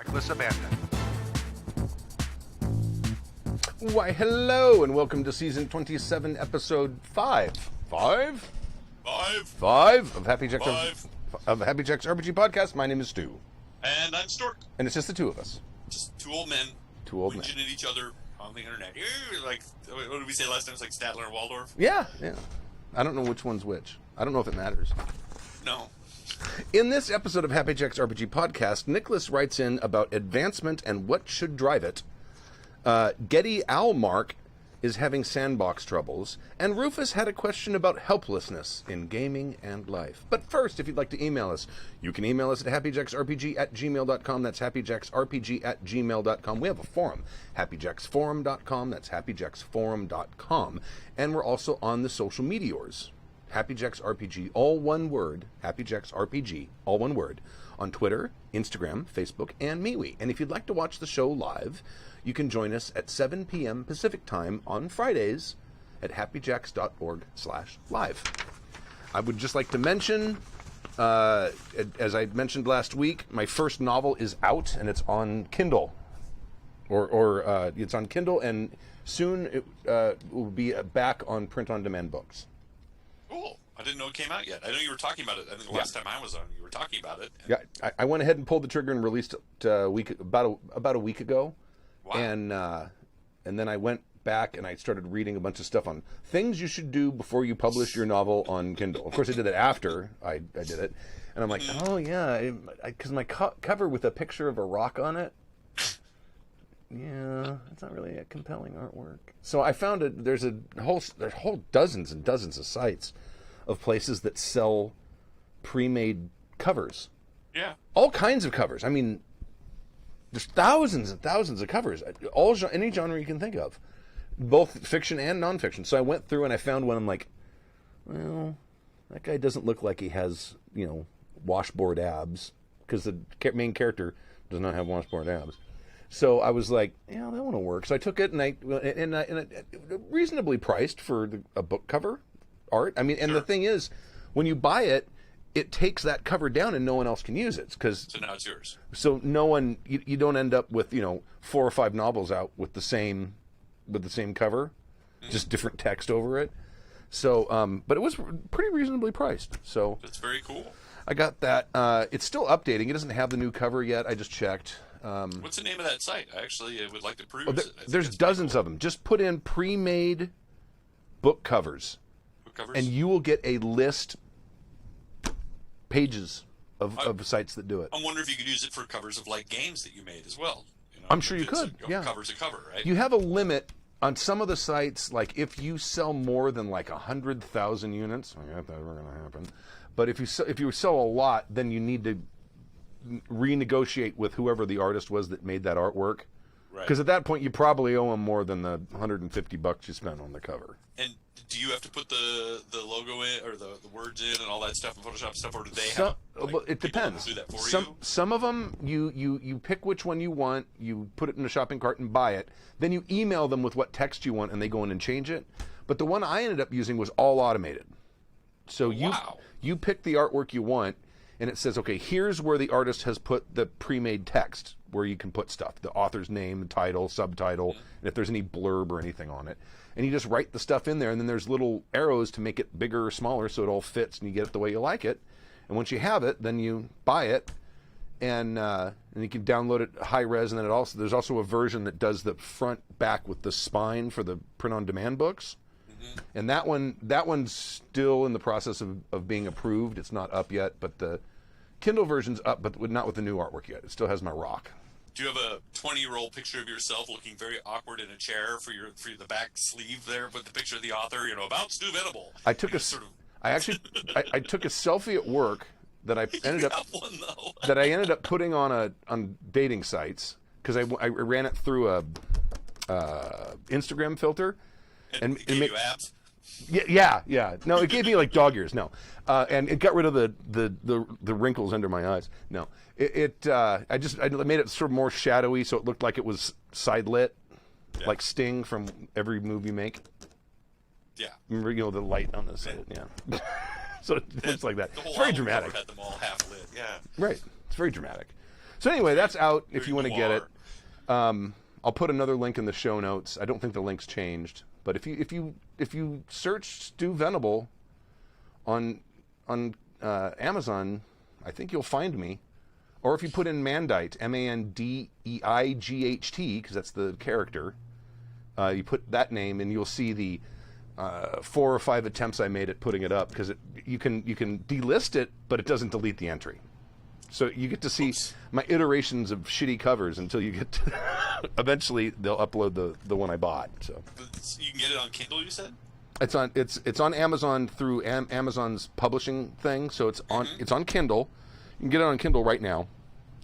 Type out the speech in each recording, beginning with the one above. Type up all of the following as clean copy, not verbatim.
Reckless abandon. Why, hello, and welcome to season 27, episode 5. Five of Happy Jacks RPG podcast. My name is Stu. And I'm Stork. And it's just the two of us. Just two old men. Whinging at each other on the internet. Like, what did we say last time? It's like Statler and Waldorf? Yeah. I don't know which one's which. I don't know if it matters. No. In this episode of Happy Jacks RPG podcast, Nicholas writes in about advancement and what should drive it. Getty Owlmark is having sandbox troubles, and Rufus had a question about helplessness in gaming and life. But first, if you'd like to email us, you can email us at happyjacksrpg@gmail.com. That's happyjacksrpg@gmail.com. We have a forum, happyjacksforum.com. That's happyjacksforum.com. And we're also on the social meteors. Happy Jacks RPG, all one word, Happy Jacks RPG, all one word, on Twitter, Instagram, Facebook, and MeWe. And if you'd like to watch the show live, you can join us at 7 p.m. Pacific Time on Fridays at happyjacks.org/live. I would just like to mention, as I mentioned last week, my first novel is out, and it's on Kindle. It's on Kindle, and soon it will be back on print-on-demand books. Cool. I didn't know it came out yet. I know you were talking about it. I think the last time I was on, you were talking about it. Yeah, I went ahead and pulled the trigger and released it about a week ago. Wow. And then I went back and I started reading a bunch of stuff on things you should do before you publish your novel on Kindle. Of course, I did that after I did it. And I'm like, oh, yeah, because my cover with a picture of a rock on it, yeah, it's not really a compelling artwork. So I found there's whole dozens and dozens of sites of places that sell pre-made covers. Yeah. All kinds of covers. I mean, there's thousands and thousands of covers. Any genre you can think of. Both fiction and nonfiction. So I went through and I found one. I'm like, well, that guy doesn't look like he has, washboard abs. Because the main character does not have washboard abs. So I was like, yeah, that one will work. So I took it and I reasonably priced for a book cover art. I mean, and Sure. The thing is, when you buy it, it takes that cover down and no one else can use it. So now it's yours. So no one, you don't end up with 4 or 5 novels out with the same cover, just different text over it. So, but it was pretty reasonably priced. So That's very cool. I got that. It's still updating. It doesn't have the new cover yet. I just checked. What's the name of that site? I actually would like to peruse it. There's dozens of them. Just put in pre-made book covers, and you will get a list pages of sites that do it. I wonder if you could use it for covers of like games that you made as well. I'm sure you could. Yeah, cover's a cover, right? You have a limit on some of the sites. Like if you sell more than like 100,000 units, I doubt that's ever going to happen. But if you sell a lot, then you need to renegotiate with whoever the artist was that made that artwork. Right. Because at that point, you probably owe them more than the $150 you spent on the cover. And do you have to put the logo in or the words in and all that stuff in Photoshop stuff, or do they have? Well, it depends. Do that for you? Some of them you pick which one you want, you put it in a shopping cart and buy it. Then you email them with what text you want, and they go in and change it. But the one I ended up using was all automated. So you pick the artwork you want, and it says, okay, here's where the artist has put the pre-made text, where you can put stuff, the author's name, title, subtitle, and if there's any blurb or anything on it. And you just write the stuff in there, and then there's little arrows to make it bigger or smaller so it all fits and you get it the way you like it. And once you have it, then you buy it, and you can download it high res, and then there's also a version that does the front back with the spine for the print-on-demand books. And that one's still in the process of being approved. It's not up yet, but the Kindle version's up, but not with the new artwork yet. It still has my rock. Do you have a 20-year-old picture of yourself looking very awkward in a chair for the back sleeve there with the picture of the author, about Stu Venable? I took I took a selfie at work that I ended up putting on dating sites because I ran it through a Instagram filter. And it gave you abs? Yeah. No, it gave me like dog ears. No, and it got rid of the wrinkles under my eyes. No, I made it sort of more shadowy, so it looked like it was side lit, like Sting from every move you make. Yeah. Remember, the light on the side. Yeah. So it looks like that. It's very dramatic. Had them all half lit. Yeah. Right. It's very dramatic. So anyway, that's out if you want to get it. Noir. I'll put another link in the show notes. I don't think the link's changed, but if you search Stu Venable on Amazon, I think you'll find me. Or if you put in Mandite, Mandeight, because that's the character, you put that name and you'll see the 4 or 5 attempts I made at putting it up, because you can delist it, but it doesn't delete the entry. So you get to see my iterations of shitty covers until you get to eventually they'll upload the one I bought. So you can get it on Kindle, you said? it's on Amazon through Amazon's publishing thing. So it's on Kindle. You can get it on Kindle right now.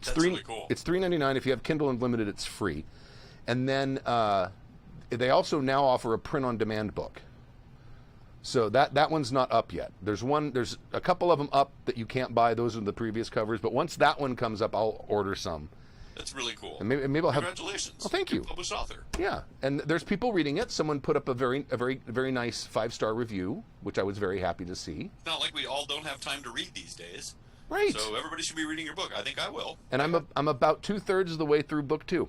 That's really cool. It's $3.99. If you have Kindle Unlimited, it's free. And then they also now offer a print-on-demand book. So that one's not up yet. There's a couple of them up that you can't buy. Those are the previous covers. But once that one comes up, I'll order some. That's really cool. And maybe I'll have. Congratulations! Oh, thank You're you. a published author. Yeah, and there's people reading it. Someone put up a very nice 5-star review, which I was very happy to see. It's not like we all don't have time to read these days. Right. So everybody should be reading your book. I think I will. And I'm about 2/3 of the way through book 2.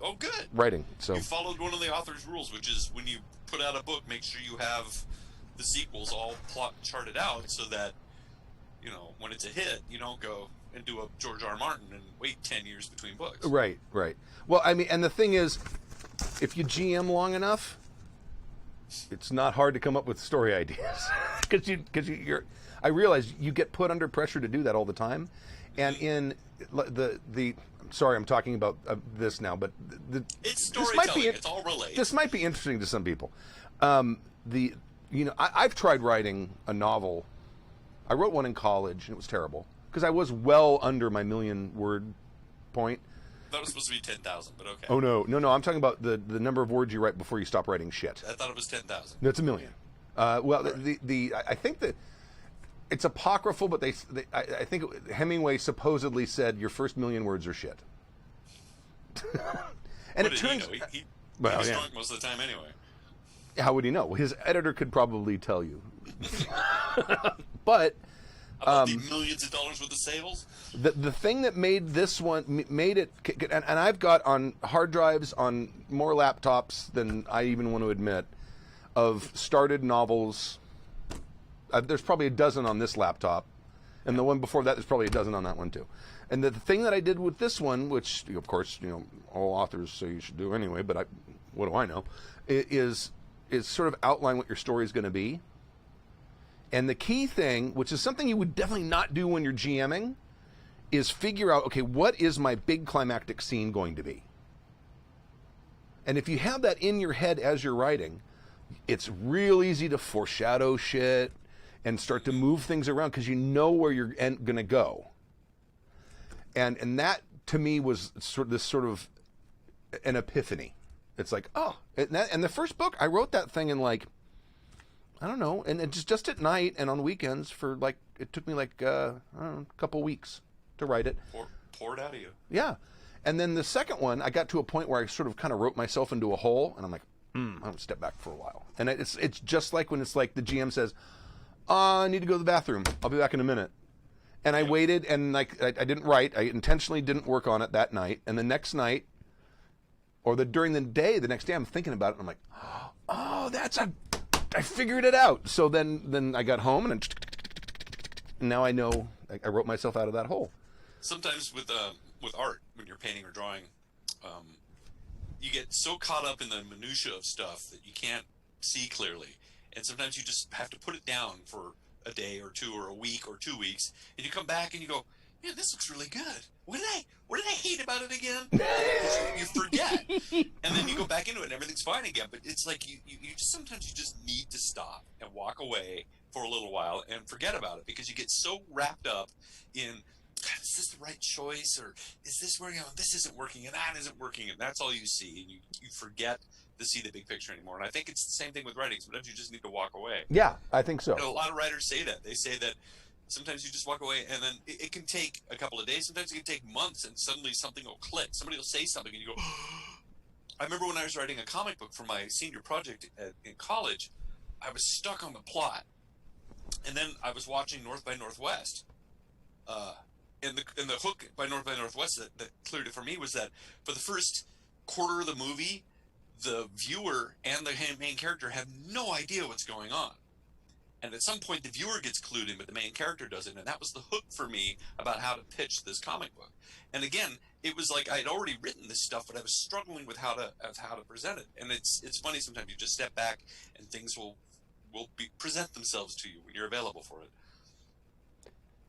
Oh, good. Writing. So you followed one of the author's rules, which is when you put out a book, make sure you have the sequels all plot charted out, so that when it's a hit, you don't go and do a George R. Martin and wait 10 years between books. Right. Well, I mean, and the thing is, if you GM long enough, it's not hard to come up with story ideas, because you're. I realize you get put under pressure to do that all the time, and in the sorry, I'm talking about this now, but it's storytelling. It's all related. This might be interesting to some people. I've tried writing a novel. I wrote one in college, and it was terrible because I was well under my 1,000,000-word point. That was supposed to be 10,000, but okay. Oh no! I'm talking about the number of words you write before you stop writing shit. I thought it was 10,000. No, it's 1,000,000. Well, right. I think that it's apocryphal, but I think Hemingway supposedly said your first 1,000,000 words are shit. And what it did turns. He was drunk most of the time anyway. How would he know? His editor could probably tell you. But about the millions of dollars worth of sales. The thing that made this one made it, and I've got on hard drives on more laptops than I even want to admit, of started novels. There's probably a dozen on this laptop, and the one before that, there's probably a dozen on that one too. And the thing that I did with this one, which of course all authors say you should do anyway, but what do I know, is sort of outline what your story is going to be. And the key thing, which is something you would definitely not do when you're GMing, is figure out, okay, what is my big climactic scene going to be? And if you have that in your head as you're writing, it's real easy to foreshadow shit and start to move things around because you know where you're going to go. And that, to me, was sort of an epiphany. It's like, oh, and the first book, I wrote that thing in like, I don't know, and it's just at night and on weekends for like, it took me like, I don't know, a couple weeks to write it. Pour it out of you. Yeah. And then the second one, I got to a point where I sort of kind of wrote myself into a hole, and I'm like, I'm going to step back for a while. And it's just like when it's like the GM says, I need to go to the bathroom. I'll be back in a minute. And I waited, and like I didn't write. I intentionally didn't work on it that night. And the next night, or during the day, the next day, I'm thinking about it, and I'm like, oh, I figured it out. So then I got home, and now I know I wrote myself out of that hole. Sometimes with art, when you're painting or drawing, you get so caught up in the minutia of stuff that you can't see clearly. And sometimes you just have to put it down for a day or two or a week or 2 weeks, and you come back and you go, man, this looks really good. What did I hate about it again? You forget. And then you go back into it and everything's fine again. But it's like you sometimes you just need to stop and walk away for a little while and forget about it, because you get so wrapped up in, God, is this the right choice, or is this working out? This isn't working and that isn't working, and that's all you see, and you forget to see the big picture anymore. And I think it's the same thing with writing. Sometimes you just need to walk away. Yeah, I think so. A lot of writers say that. They say that sometimes you just walk away, and then it can take a couple of days. Sometimes it can take months, and suddenly something will click. Somebody will say something, and you go, I remember when I was writing a comic book for my senior project in college, I was stuck on the plot. And then I was watching North by Northwest. and the hook by North by Northwest that cleared it for me was that for the first quarter of the movie, the viewer and the main character have no idea what's going on. And at some point, the viewer gets clued in, but the main character doesn't. And that was the hook for me about how to pitch this comic book. And again, it was like I'd already written this stuff, but I was struggling with how to present it. And it's funny sometimes you just step back and things will present themselves to you when you're available for it.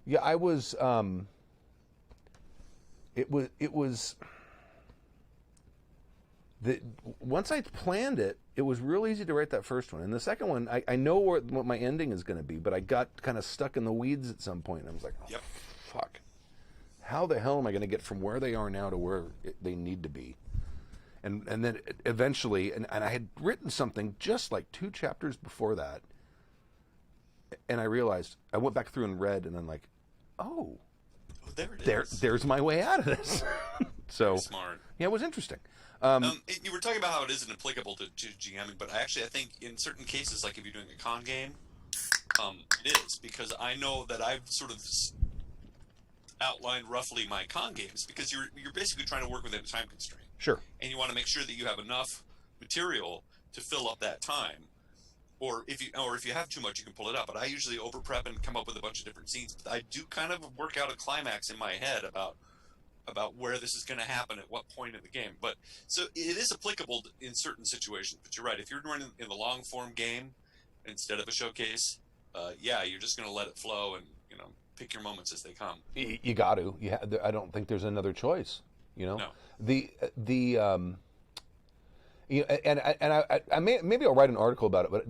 Yeah, I was. It was. Once I planned it, it was real easy to write that first one. And the second one, I know what my ending is going to be, but I got kind of stuck in the weeds at some point. And I was like, oh, fuck. How the hell am I going to get from where they are now to where they need to be? And then eventually, and I had written something just like 2 chapters before that, and I realized, I went back through and read, and I'm like, oh there's my way out of this. So, smart. Yeah, it was interesting. You were talking about how it isn't applicable to GMing, but I think in certain cases, like if you're doing a con game, it is, because I know that I've sort of outlined roughly my con games, because you're basically trying to work within a time constraint. Sure. And you want to make sure that you have enough material to fill up that time, or if you have too much, you can pull it up. But I usually over prep and come up with a bunch of different scenes. But I do kind of work out a climax in my head about where this is going to happen at what point in the game. But so it is applicable in certain situations. But you're right. If you're running in the long form game instead of a showcase, you're just going to let it flow and pick your moments as they come. You got to. I don't think there's another choice. No. I maybe I'll write an article about it. But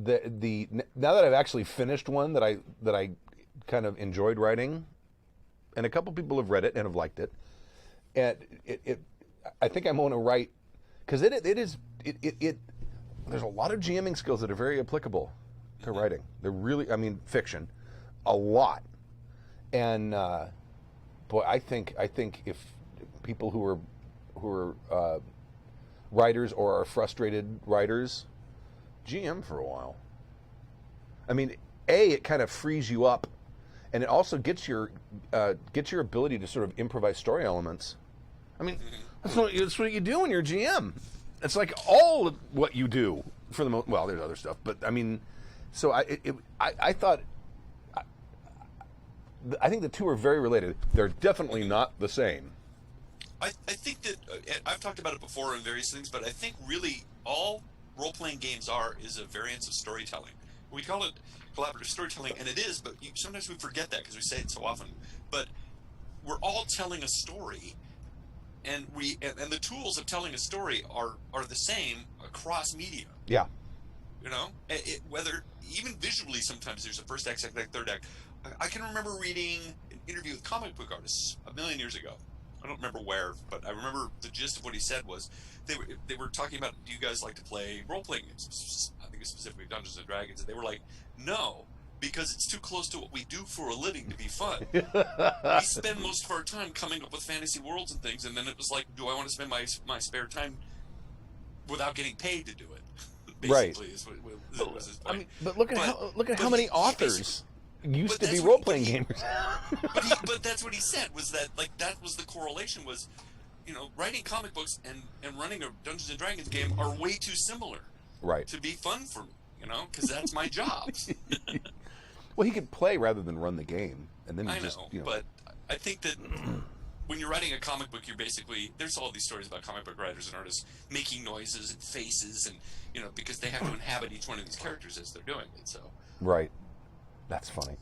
now that I've actually finished one that I kind of enjoyed writing, and a couple people have read it and have liked it. And I think I'm going to write, because there's a lot of GMing skills that are very applicable to writing. They're really, fiction, a lot. And boy, I think if people who are writers or are frustrated writers, GM for a while. It kind of frees you up, and it also gets your ability to sort of improvise story elements. That's what you do when you're a GM. It's like all of what you do for the most. Well, there's other stuff, but so I thought. I think the two are very related. They're definitely not the same. I think that I've talked about it before in various things, but I think really all role-playing games is a variance of storytelling. We call it collaborative storytelling, and it is, but sometimes we forget that because we say it so often. But we're all telling a story, and the tools of telling a story are the same across media. Yeah. Whether even visually, sometimes there's a first act, second act, third act. I can remember reading an interview with comic book artists a million years ago. I don't remember where, but I remember the gist of what he said was they were talking about, do you guys like to play role-playing games? I think it's specifically Dungeons & Dragons. And they were like, no, because it's too close to what we do for a living to be fun. We spend most of our time coming up with fantasy worlds and things, and then it was like, do I want to spend my spare time without getting paid to do it? Basically, right. was his point. But look at how many authors used to be role-playing gamers. but that's what he said, was that that was the correlation, was writing comic books and running a Dungeons and Dragons game are way too similar, right, to be fun for me, because that's my job. Well, he could play rather than run the game, and then but I think that when you're writing a comic book, you're basically, there's all these stories about comic book writers and artists making noises and faces, and because they have to inhabit each one of these characters as they're doing it. So right. That's funny.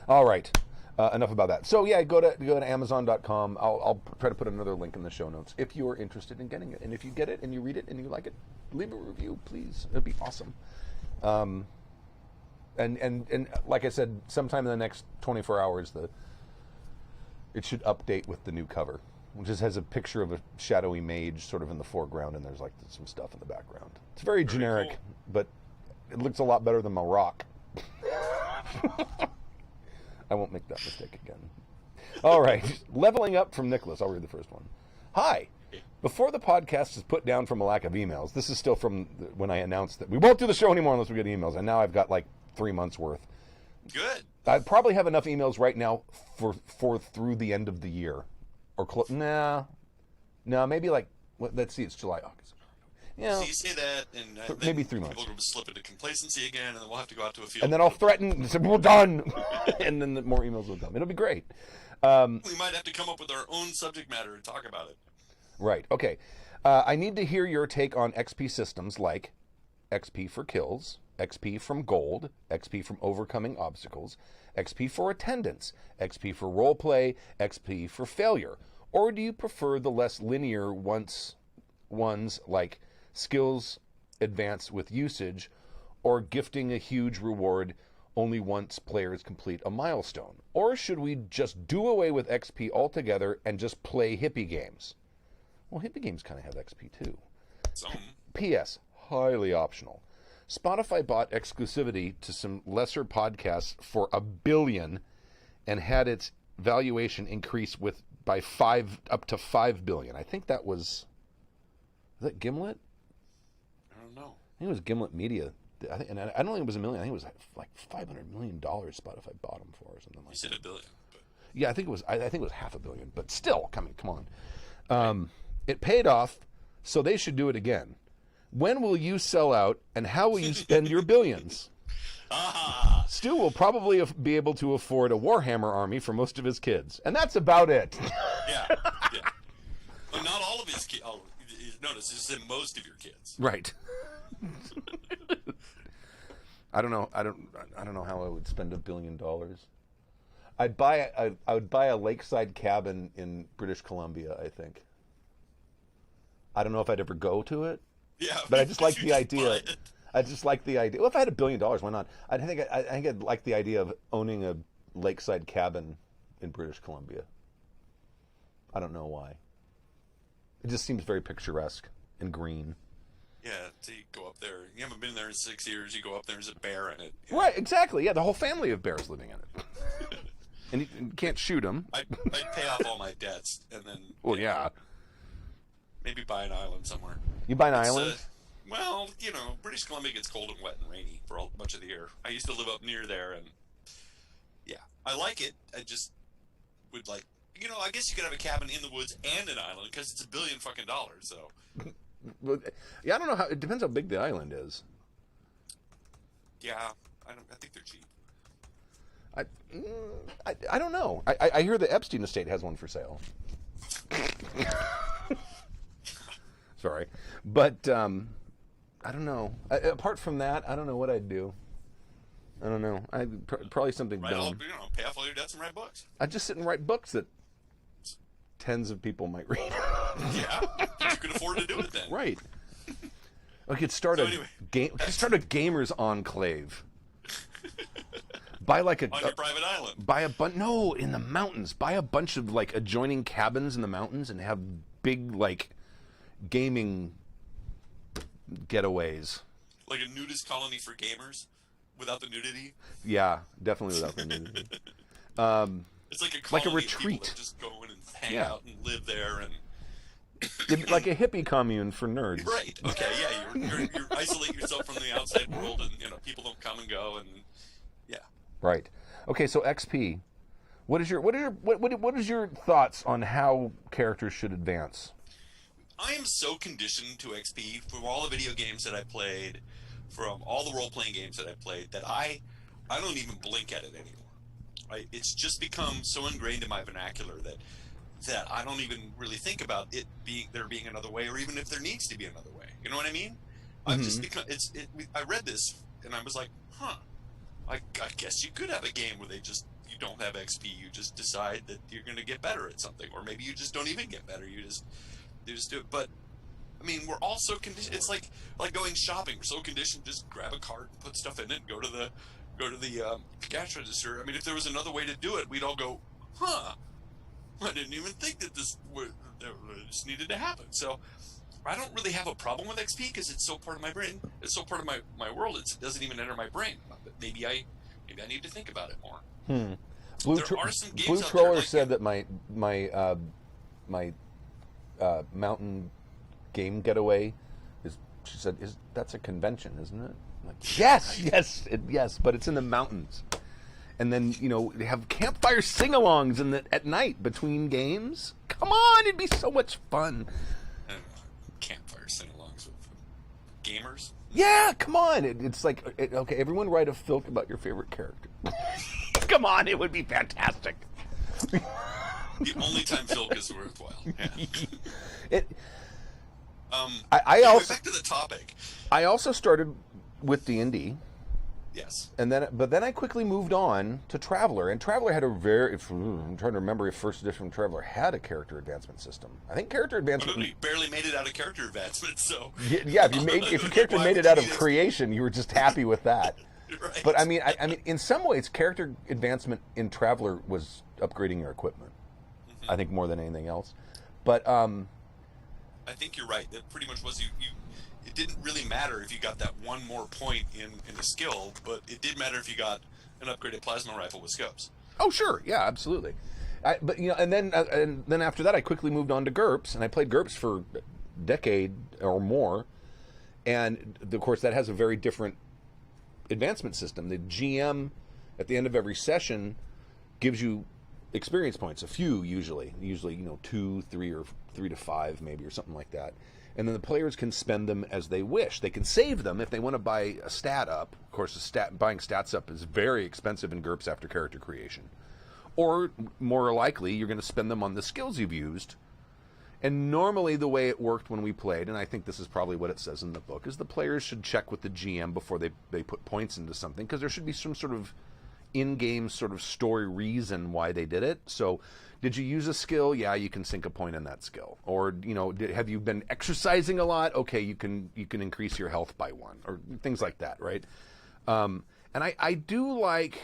All right. Enough about that. So yeah, go to Amazon.com. I'll try to put another link in the show notes if you are interested in getting it. And if you get it and you read it and you like it, leave a review, please. It'd be awesome. And like I said, sometime in the next 24 hours, it should update with the new cover, which just has a picture of a shadowy mage sort of in the foreground, and there's some stuff in the background. It's very generic, cool. But it looks a lot better than my rock. I won't make that mistake again. All right. Leveling up from Nicholas. I'll read the first one. Hi. Before the podcast is put down from a lack of emails, this is still from when I announced that we won't do the show anymore unless we get emails, and now I've got 3 months worth. Good. I probably have enough emails right now for through the end of the year, or maybe like let's see, it's July, August. Yeah, So you say that, and then maybe 3 months. People will slip into complacency again, and then we'll have to go out to a field. And then I'll threaten and say, we're done. And then more emails will come. It'll be great. We might have to come up with our own subject matter and talk about it. Right. Okay. I need to hear your take on XP systems like XP for kills, XP from gold, XP from overcoming obstacles, XP for attendance, XP for roleplay, XP for failure. Or do you prefer the less linear ones like skills advance with usage, or gifting a huge reward only once players complete a milestone? Or should we just do away with XP altogether and just play hippie games? Well, hippie games kind of have XP too. P.S. Highly optional. Spotify bought exclusivity to some lesser podcasts for $1 billion and had its valuation increase by up to $5 billion. I think that was that Gimlet? I don't know. I think it was Gimlet Media. I don't think it was $1 million. I think it was like $500 million Spotify bought them for, or something like that. You said $1 billion. But... Yeah, I think it was. I think it was $500 million. But still, come on. It paid off, so they should do it again. When will you sell out, and how will you spend your billions? Stu will probably be able to afford a Warhammer army for most of his kids, and that's about it. Yeah. Well, not all of his kids. Oh, notice this is most of your kids. Right. I don't know. I don't know how I would spend $1 billion. I would buy a lakeside cabin in British Columbia, I think. I don't know if I'd ever go to it. Yeah, but I just like the idea. I just like the idea. Well, if I had $1 billion, why not? I think I'd like the idea of owning a lakeside cabin in British Columbia. I don't know why. It just seems very picturesque and green. Yeah, so you go up there. You haven't been there in 6 years. You go up there, there's a bear in it. Right, exactly. Yeah, the whole family of bears living in it. And you can't shoot them. I'd pay off all my debts and then... Well, yeah. Maybe buy an island somewhere. You buy an island? Well, British Columbia gets cold and wet and rainy for much of the year. I used to live up near there, and yeah, I like it. I just would like, I guess you could have a cabin in the woods and an island because it's $1 billion fucking dollars. So, yeah, I don't know how. It depends how big the island is. Yeah, I think they're cheap. I don't know. I hear the Epstein estate has one for sale. Sorry, but I don't know. Apart from that, I don't know what I'd do. I don't know. Probably something dumb. Pay off all your debts and write books. I'd just sit and write books that tens of people might read. Yeah, you could afford to do it then. Right. I could start a gamers enclave. Buy like on your private island. Buy a bunch. No, in the mountains. Buy a bunch of like adjoining cabins in the mountains and have big like gaming getaways. Like a nudist colony for gamers, without the nudity. Yeah, definitely without the nudity. It's like a colony retreat. Of people that just go in and hang out and live there, and like a hippie commune for nerds. Right. Okay. Yeah. You isolate yourself from the outside world, and people don't come and go, and yeah. Right. Okay. So XP. What is your thoughts on how characters should advance? I am so conditioned to XP from all the video games that I played, from all the role-playing games that I played, that I don't even blink at it anymore. It's just become so ingrained in my vernacular that I don't even really think about there being another way, or even if there needs to be another way. You know what I mean? I've just become. I read this and I was like, I guess you could have a game where you don't have XP. You just decide that you're going to get better at something, or maybe you just don't even get better. You just do it. But I mean, we're all so conditioned. It's like going shopping. We're so conditioned. Just grab a cart, put stuff in it, and go to the cash register. I mean, if there was another way to do it, we'd all go, I didn't even think that this needed to happen. So I don't really have a problem with XP because it's so part of my brain. It's so part of my world. It doesn't even enter my brain. But maybe I need to think about it more. There are some games Blue Troller said that my mountain game getaway that's a convention, isn't it? Like, yes, but it's in the mountains. and then they have campfire sing-alongs at night between games. Come on, it'd be so much fun. Campfire sing-alongs with gamers. Yeah, come on. It's like okay, everyone write a filk about your favorite character. Come on, it would be fantastic. The only time filk is worthwhile. Yeah. I also back to the topic. I also started with D&D. Yes. But then I quickly moved on to Traveller, and Traveller had I'm trying to remember if First Edition Traveller had a character advancement system. I think character advancement. You barely made it out of character advancement, so. Yeah, if your character made it out of creation, you were just happy with that. Right. But I mean, in some ways, character advancement in Traveller was upgrading your equipment. I think more than anything else. But I think you're right. That pretty much was you. It didn't really matter if you got that one more point in the skill, but it did matter if you got an upgraded plasma rifle with scopes. Oh, sure, yeah, absolutely. But and then after that, I quickly moved on to GURPS, and I played GURPS for a decade or more, and of course that has a very different advancement system. The GM at the end of every session gives you experience points, a few usually 2, 3, or 3 to 5 maybe, or something like that. And then the players can spend them as they wish. They can save them if they want to buy a stat up. Of course, buying stats up is very expensive in GURPS after character creation. Or, more likely, you're going to spend them on the skills you've used. And normally the way it worked when we played, and I think this is probably what it says in the book, is the players should check with the GM before they put points into something, because there should be some sort of in-game sort of story reason why they did it. So, did you use a skill? Yeah, you can sink a point in that skill. Or have you been exercising a lot? Okay, you can increase your health by 1, or things like that, right? And I do like.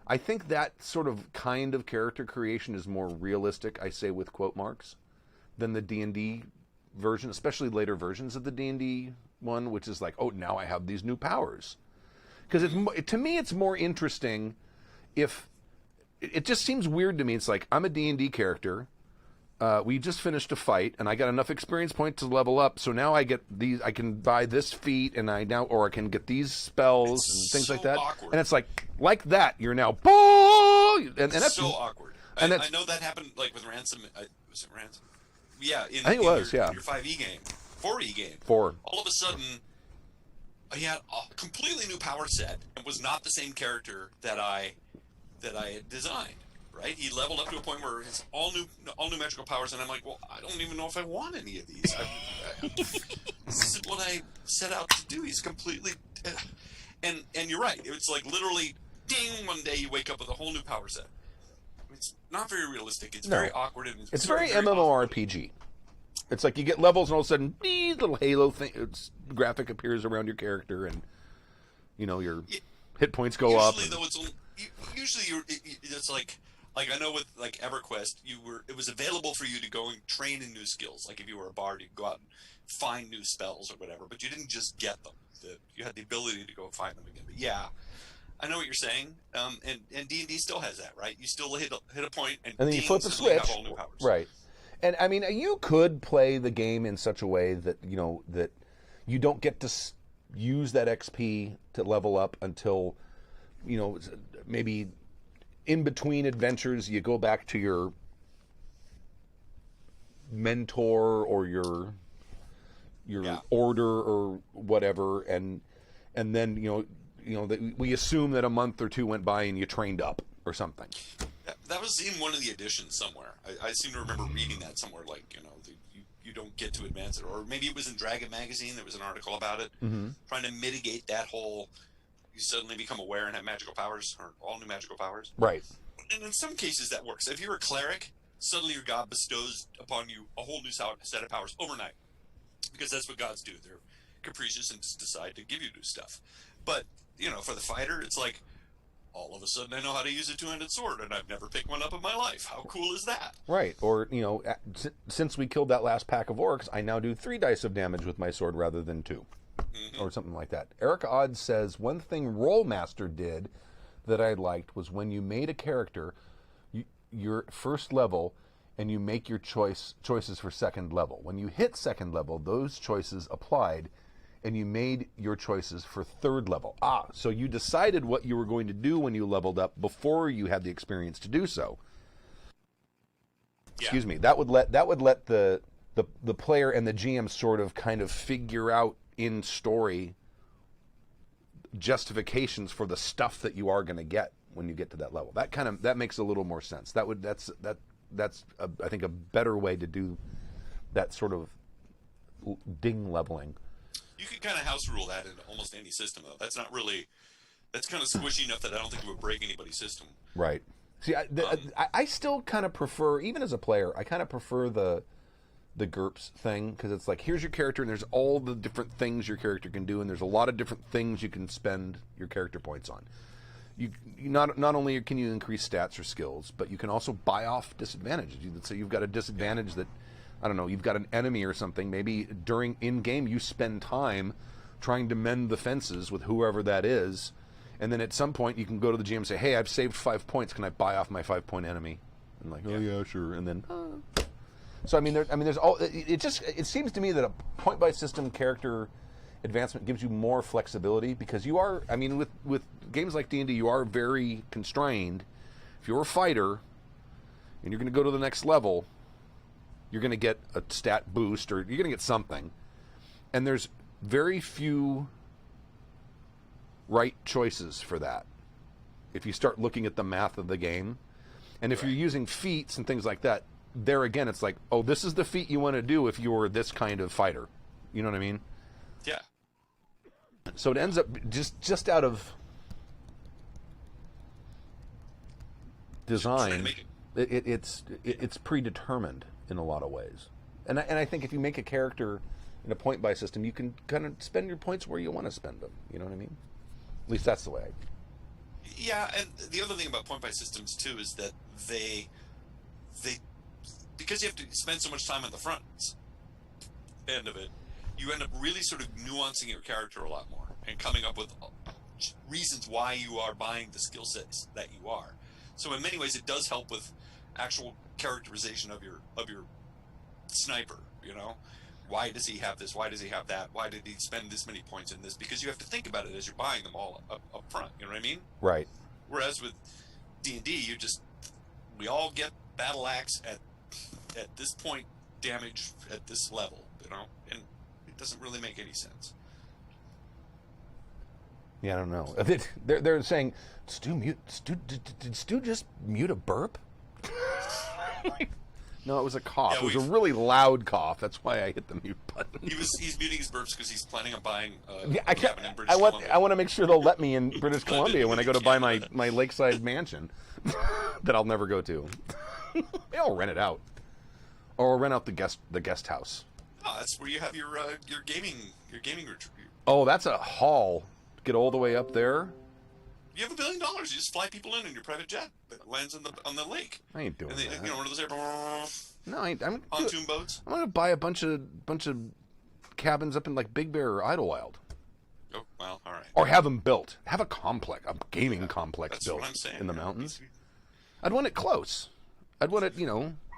I think that sort of kind of character creation is more realistic, I say with quote marks, than the D&D version, especially later versions of the D&D one, which is like, oh, now I have these new powers. Because to me, it's more interesting if. It just seems weird to me. It's like, I'm a D&D character. We just finished a fight, and I got enough experience points to level up, so now I get these. I can buy this feat, or I can get these spells and things so like that. Awkward. And it's like that. You're now, and that's so awkward. And I know that happened like with Ransom. Was it Ransom? Yeah, I think it was. Your 5e game, 4e game. 4. All of a sudden, he had a completely new power set and was not the same character that I had designed, right? He leveled up to a point where it's all new magical powers, and I'm like, well, I don't even know if I want any of these. This isn't what I set out to do. He's completely, and you're right. It's like literally, ding! One day you wake up with a whole new power set. It's not very realistic. It's very awkward, and it's very MMORPG. It's like you get levels, and all of a sudden, little Halo graphic appears around your character, and your hit points go up. Usually, though, it's like I know with like EverQuest, it was available for you to go and train in new skills. Like if you were a bard, you'd go out and find new spells or whatever, but you didn't just get them. You had the ability to go and find them again. But yeah, I know what you're saying. And D&D still has that, right? You still hit a point, and then you flip the switch, have all new powers. Right? And I mean, you could play the game in such a way that that you don't get to use that XP to level up until maybe in between adventures you go back to your mentor or your order or whatever, and then we assume that a month or 2 went by and you trained up or something. That was in one of the editions somewhere. I seem to remember reading that somewhere, like you don't get to advance it, or maybe it was in Dragon Magazine. There was an article about it, trying to mitigate that whole. You suddenly become aware and have magical powers, or all new magical powers. Right. And in some cases that works. If you're a cleric, suddenly your god bestows upon you a whole new set of powers overnight. Because that's what gods do. They're capricious and just decide to give you new stuff. But, for the fighter, it's like, all of a sudden I know how to use a two-handed sword, and I've never picked one up in my life. How cool is that? Right. Or, since we killed that last pack of orcs, I now do 3 dice of damage with my sword rather than 2. Or something like that. Eric Odd says, one thing Rollmaster did that I liked was when you made a character, your first level, and you make your choices for second level. When you hit second level, those choices applied, and you made your choices for third level. So you decided what you were going to do when you leveled up before you had the experience to do so. Yeah. Excuse me. That would let the player and the GM sort of kind of figure out in story justifications for the stuff that you are going to get when you get to that level. That makes a little more sense. That's I think a better way to do that sort of ding leveling. You could kind of house rule that in almost any system, though. That's kind of squishy enough that I don't think it would break anybody's system. Right. See, I still kind of prefer, even as a player, I kind of prefer the GURPS thing, because it's like, here's your character, and there's all the different things your character can do, and there's a lot of different things you can spend your character points on. You not only can you increase stats or skills, but you can also buy off disadvantages. So you've got a disadvantage that, I don't know, you've got an enemy or something. Maybe during in-game you spend time trying to mend the fences with whoever that is, and then at some point you can go to the GM and say, hey, I've saved 5 points. Can I buy off my 5-point enemy? And like, oh yeah, sure. And then, so there's all. It seems to me that a point-by system character advancement gives you more flexibility, because you are, with games like D&D, you are very constrained. If you're a fighter and you're going to go to the next level, you're going to get a stat boost, or you're going to get something. And there's very few right choices for that if you start looking at the math of the game. And if you're using feats and things like that, there again, it's like, oh, this is the feat you want to do if you're this kind of fighter. You know what I mean? Yeah. So it ends up just out of design, it's predetermined in a lot of ways. And I think if you make a character in a point-by system, you can kind of spend your points where you want to spend them. You know what I mean? At least that's the way. Yeah, and the other thing about point-by systems too is that they because you have to spend so much time on the front end of it, you end up really sort of nuancing your character a lot more and coming up with reasons why you are buying the skill sets that you are. So in many ways, it does help with actual characterization of your sniper. You know, why does he have this? Why does he have that? Why did he spend this many points in this? Because you have to think about it as you're buying them all up front. You know what I mean? Right. Whereas with D&D, we all get battle axe at this point, damage at this level. You know, and it doesn't really make any sense. Yeah, I don't know. They're saying, did Stu just mute a burp? No, it was a cough. Yeah, it was a really loud cough. That's why I hit the mute button. He's muting his burps because he's planning on buying a cabin in British Columbia. I want to make sure they'll let me in British Columbia when I go to buy my lakeside mansion that I'll never go to. I'll rent it out, or I'll rent out the guest house. Oh, that's where you have your gaming retreat. Oh, that's a haul. Get all the way up there. You have $1 billion. You just fly people in your private jet that lands on the lake. I ain't doing that. You know, one of those I'm pontoon boats. I'm gonna buy a bunch of cabins up in like Big Bear or Idlewild. Oh well, all right. Or have them built. Have a gaming complex That's built what I'm saying, in the mountains. I'd want it close. I'd want it,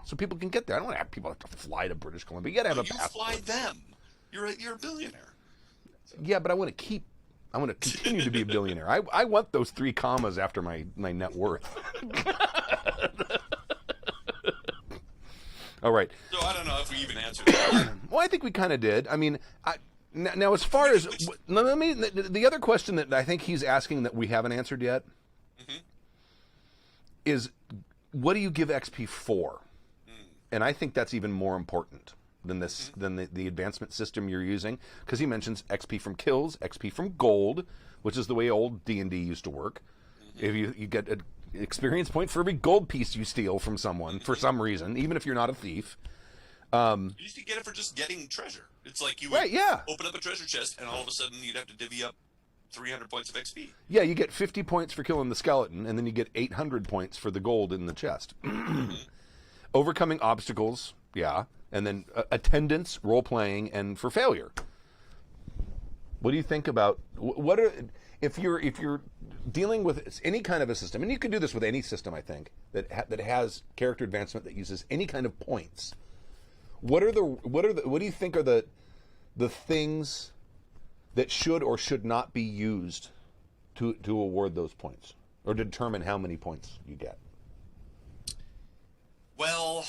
so people can get there. I don't want to have people have to fly to British Columbia. You gotta have a passport. You fly them. You're a billionaire. Yeah, but I want to continue to be a billionaire. I want those 3 commas after my net worth. All right. So I don't know if we even answered that. Well, I think we kind of did. I mean, now as far as the other question that I think he's asking that we haven't answered yet is, what do you give XP for? And I think that's even more important than the advancement system you're using, because he mentions XP from kills, XP from gold, which is the way old D&D used to work. If you get an experience point for every gold piece you steal from someone for some reason, even if you're not a thief. You used to get it for just getting treasure. It's like you would open up a treasure chest, and all of a sudden you'd have to divvy up 300 points of XP. Yeah, you get 50 points for killing the skeleton, and then you get 800 points for the gold in the chest. Overcoming obstacles, and then attendance, role-playing, and for failure. What do you think about if you're dealing with any kind of a system, and you can do this with any system, I think, that has character advancement that uses any kind of points. What do you think are the things that should or should not be used to award those points or determine how many points you get? Well,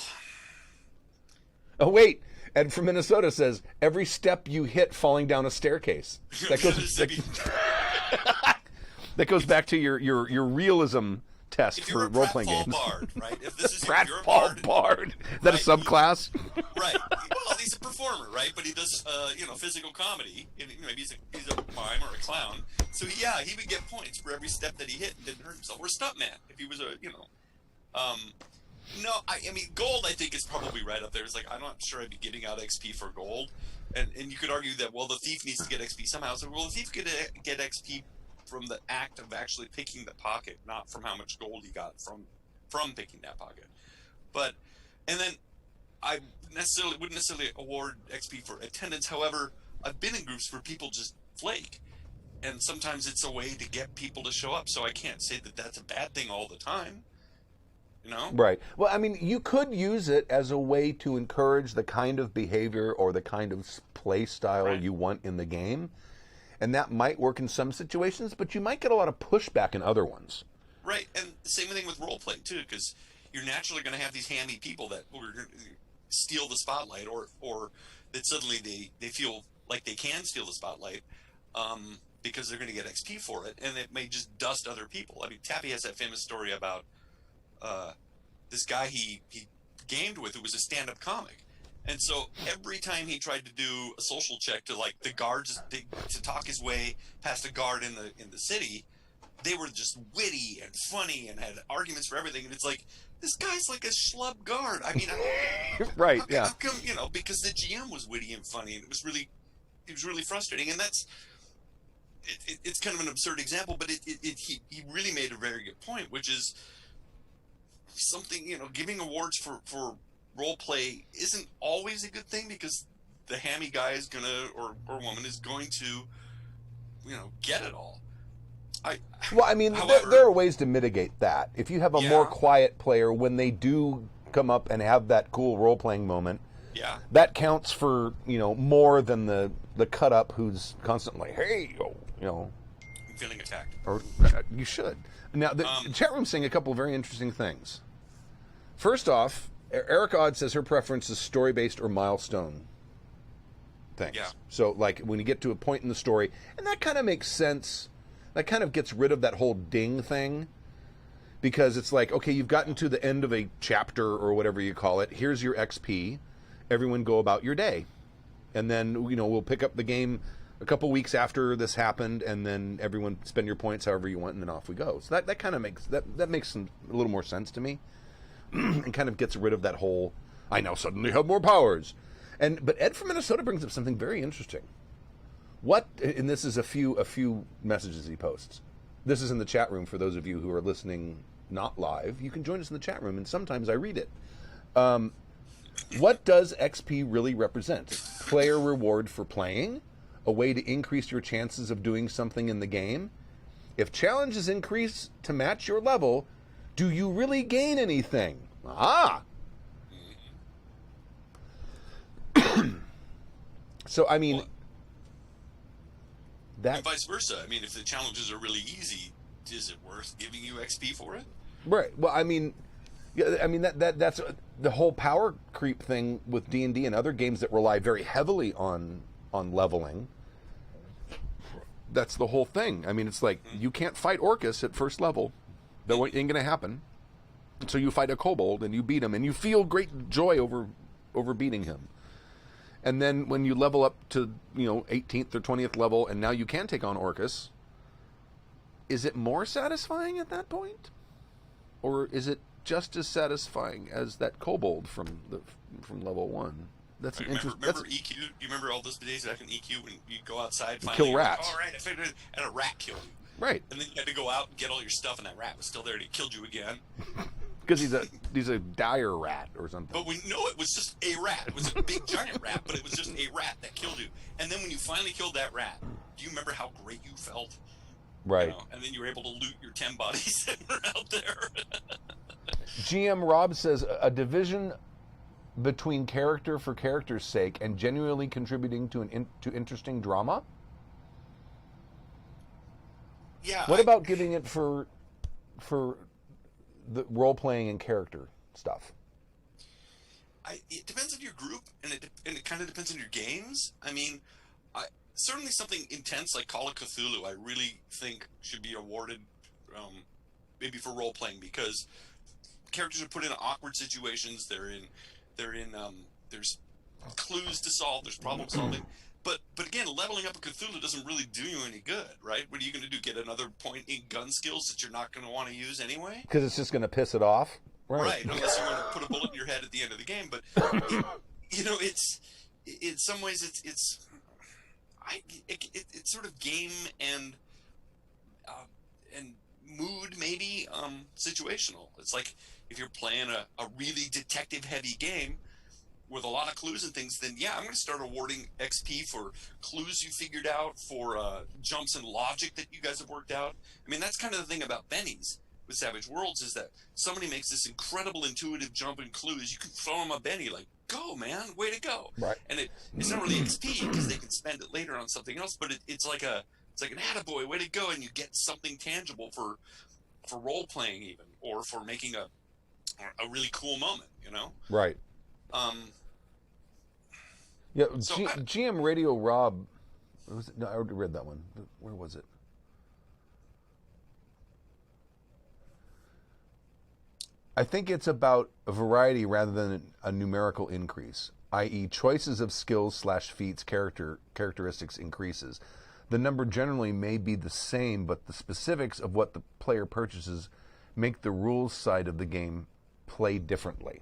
Oh wait, Ed from Minnesota says every step you hit falling down a staircase. That goes that goes back to your realism test if for you're a role playing pratfall games. bard, right? If this is Pratfall you're a bard, bard. Is that a subclass? right? Well, he's a performer, right? But he does, physical comedy. Maybe he's a mime or a clown. So yeah, he would get points for every step that he hit and didn't hurt himself. Or a stuntman, if he was no, I mean, gold, I think, is probably right up there. It's like, I'm not sure I'd be giving out XP for gold. And you could argue that, well, the thief needs to get XP somehow. So, well, the thief could get XP from the act of actually picking the pocket, not from how much gold he got from picking that pocket. And then I wouldn't necessarily award XP for attendance. However, I've been in groups where people just flake. And sometimes it's a way to get people to show up. So I can't say that that's a bad thing all the time. Right. Well, I mean, you could use it as a way to encourage the kind of behavior or the kind of play style you want in the game. And that might work in some situations, but you might get a lot of pushback in other ones. Right. And the same thing with role play, too, because you're naturally going to have these hammy people that will steal the spotlight or that suddenly they feel like they can steal the spotlight because they're going to get XP for it, and it may just dust other people. I mean, Tappy has that famous story about this guy he gamed with who was a stand-up comic. And so every time he tried to do a social check to like the guards to talk his way past a guard in the city, they were just witty and funny and had arguments for everything. And it's like, this guy's like a schlub guard. I mean, right? How come, because the GM was witty and funny, and it was really frustrating. And that's it's kind of an absurd example, but he really made a very good point, which is something, giving awards for role play isn't always a good thing, because the hammy guy is gonna or woman is going to get it all. However, there are ways to mitigate that. If you have a more quiet player, when they do come up and have that cool role playing moment, that counts for more than the cut up who's constantly, hey, I'm feeling attacked. Or you should. Now the chat room's saying a couple of very interesting things. First off, Eric Odd says her preference is story-based or milestone things. Yeah. So, like, when you get to a point in the story, and that kind of makes sense. That kind of gets rid of that whole ding thing, because it's like, okay, you've gotten to the end of a chapter or whatever you call it. Here's your XP. Everyone go about your day. And then, we'll pick up the game a couple weeks after this happened, and then everyone spend your points however you want, and then off we go. So that kind of makes a little more sense to me. And kind of gets rid of that whole, I now suddenly have more powers. But Ed from Minnesota brings up something very interesting. And this is a few messages he posts. This is in the chat room for those of you who are listening not live. You can join us in the chat room, and sometimes I read it. What does XP really represent? Player reward for playing? A way to increase your chances of doing something in the game? If challenges increase to match your level, do you really gain anything? So, I mean, and vice versa. I mean, if the challenges are really easy, is it worth giving you XP for it? Right. Well, I mean, that's the whole power creep thing with D&D and other games that rely very heavily on leveling. That's the whole thing. I mean, it's like you can't fight Orcus at first level. That ain't going to happen. So you fight a kobold and you beat him, and you feel great joy over beating him. And then when you level up to 18th or 20th level, and now you can take on Orcus, is it more satisfying at that point, or is it just as satisfying as that kobold from level 1? That's an interesting. Remember EQ? Do you remember all those days back in EQ when you go outside, kill rats? All right, I figured it, and a rat killed you. Right. And then you had to go out and get all your stuff, and that rat was still there, and he killed you again. Because he's a dire rat or something. But we know it was just a rat. It was a big giant rat, but it was just a rat that killed you. And then when you finally killed that rat, do you remember how great you felt? Right. And then you were able to loot your 10 bodies that were out there. GM Rob says a division between character for character's sake and genuinely contributing to interesting drama. Yeah. What about giving it for the role playing and character stuff? It depends on your group, and it kind of depends on your games. I mean, certainly something intense like Call of Cthulhu, I really think should be awarded, maybe for role playing, because characters are put in awkward situations. There's clues to solve. There's problem solving. But again, leveling up a Cthulhu doesn't really do you any good, right? What are you going to do? Get another point in gun skills that you're not going to want to use anyway? Because it's just going to piss it off. Right, unless you want to put a bullet in your head at the end of the game. But it's in some ways it's sort of game and mood, maybe situational. It's like if you're playing a really detective heavy game with a lot of clues and things, then yeah, I'm going to start awarding XP for clues you figured out, for jumps in logic that you guys have worked out. I mean, that's kind of the thing about bennies with Savage Worlds, is that somebody makes this incredible intuitive jump in clues. You can throw them a Benny, like, go, man, way to go. Right. And it's not really XP because they can spend it later on something else, but it's like an attaboy, way to go, and you get something tangible for role playing even, or for making a really cool moment, you know? Right. Yeah, So GM Radio Rob, was it? No, I already read that one. Where was it? I think it's about a variety rather than a numerical increase, i.e. choices of skills / feats characteristics increases. The number generally may be the same, but the specifics of what the player purchases make the rules side of the game play differently.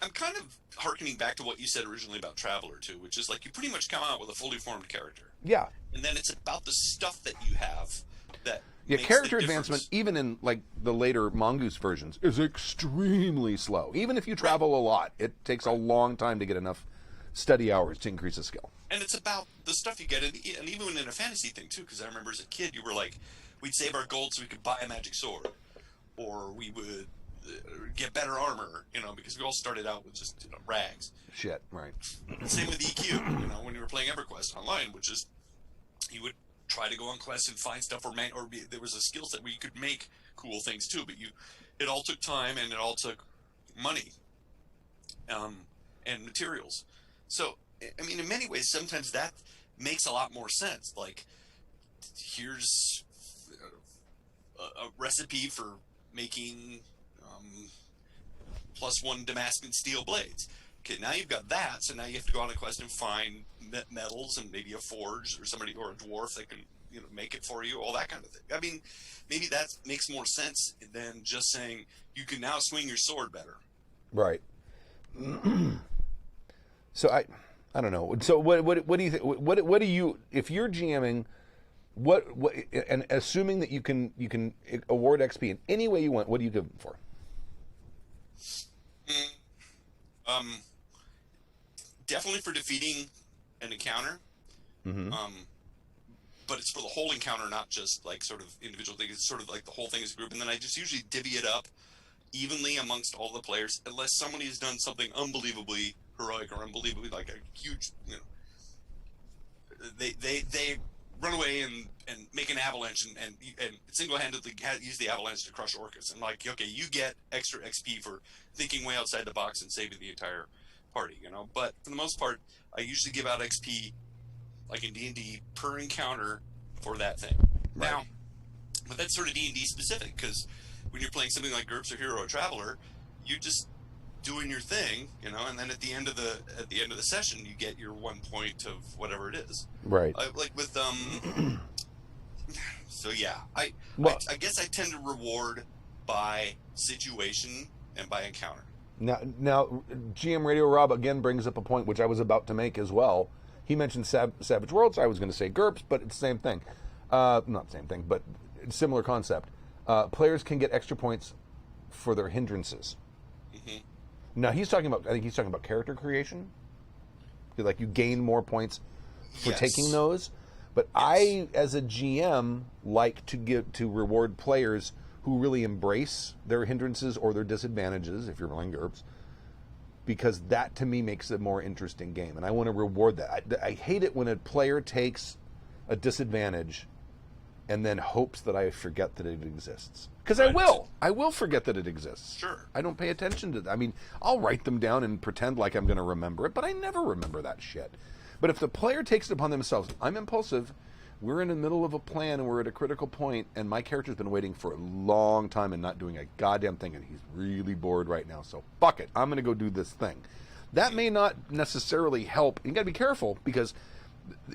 I'm kind of hearkening back to what you said originally about Traveler, too, which is like you pretty much come out with a fully formed character. Yeah. And then it's about the stuff that you have that makes character the advancement, difference. even in like the later Mongoose versions, is extremely slow. Even if you travel a lot, it takes a long time to get enough study hours to increase a skill. And it's about the stuff you get, and even in a fantasy thing, too, because I remember as a kid, you were like, we'd save our gold so we could buy a magic sword, or we would get better armor, because we all started out with just rags. Shit, right. Same with EQ, when you were playing EverQuest online, which is you would try to go on quests and find stuff, there was a skill set where you could make cool things too, but it all took time and it all took money, and materials. So, I mean, in many ways, sometimes that makes a lot more sense. Like, here's a recipe for making +1 Damascus steel blades. Okay, now you've got that, so now you have to go on a quest and find metals and maybe a forge or somebody or a dwarf that can make it for you, all that kind of thing. I mean, maybe that makes more sense than just saying you can now swing your sword better. Right. So I don't know. So what do you think? What do you, if you're GMing, what and assuming that you can award XP in any way you want, what do you give them for? Definitely for defeating an encounter. Mm-hmm. But it's for the whole encounter, not just like sort of individual things. It's sort of like the whole thing as a group, and then I just usually divvy it up evenly amongst all the players, unless somebody has done something unbelievably heroic or unbelievably like a huge, they run away and make an avalanche and single-handedly use the avalanche to crush orcas. And like, okay, you get extra XP for thinking way outside the box and saving the entire party, But for the most part, I usually give out XP, like in D&D, per encounter for that thing. Right. Now, but that's sort of D&D specific, because when you're playing something like GURPS or Hero or Traveler, you're just doing your thing, and then at the end of the session, you get your 1 point of whatever it is. Right. Like with so yeah, I guess I tend to reward by situation and by encounter. Now, GM Radio Rob again brings up a point which I was about to make as well. He mentioned Savage Worlds. I was going to say GURPS, but it's the same thing. Not the same thing, but similar concept. Players can get extra points for their hindrances. Mm-hmm. Now I think he's talking about character creation. Like you gain more points for taking those. But yes. I, as a GM, like to reward players who really embrace their hindrances or their disadvantages, if you're playing GURPS, because that to me makes it a more interesting game, and I want to reward that. I hate it when a player takes a disadvantage and then hopes that I forget that it exists. Because Right. I will forget that it exists. Sure. I don't pay attention to that. I mean, I'll write them down and pretend like I'm going to remember it, but I never remember that shit. But if the player takes it upon themselves, I'm impulsive, we're in the middle of a plan and we're at a critical point, and my character's been waiting for a long time and not doing a goddamn thing, and he's really bored right now, so fuck it, I'm going to go do this thing. That may not necessarily help. You got to be careful, because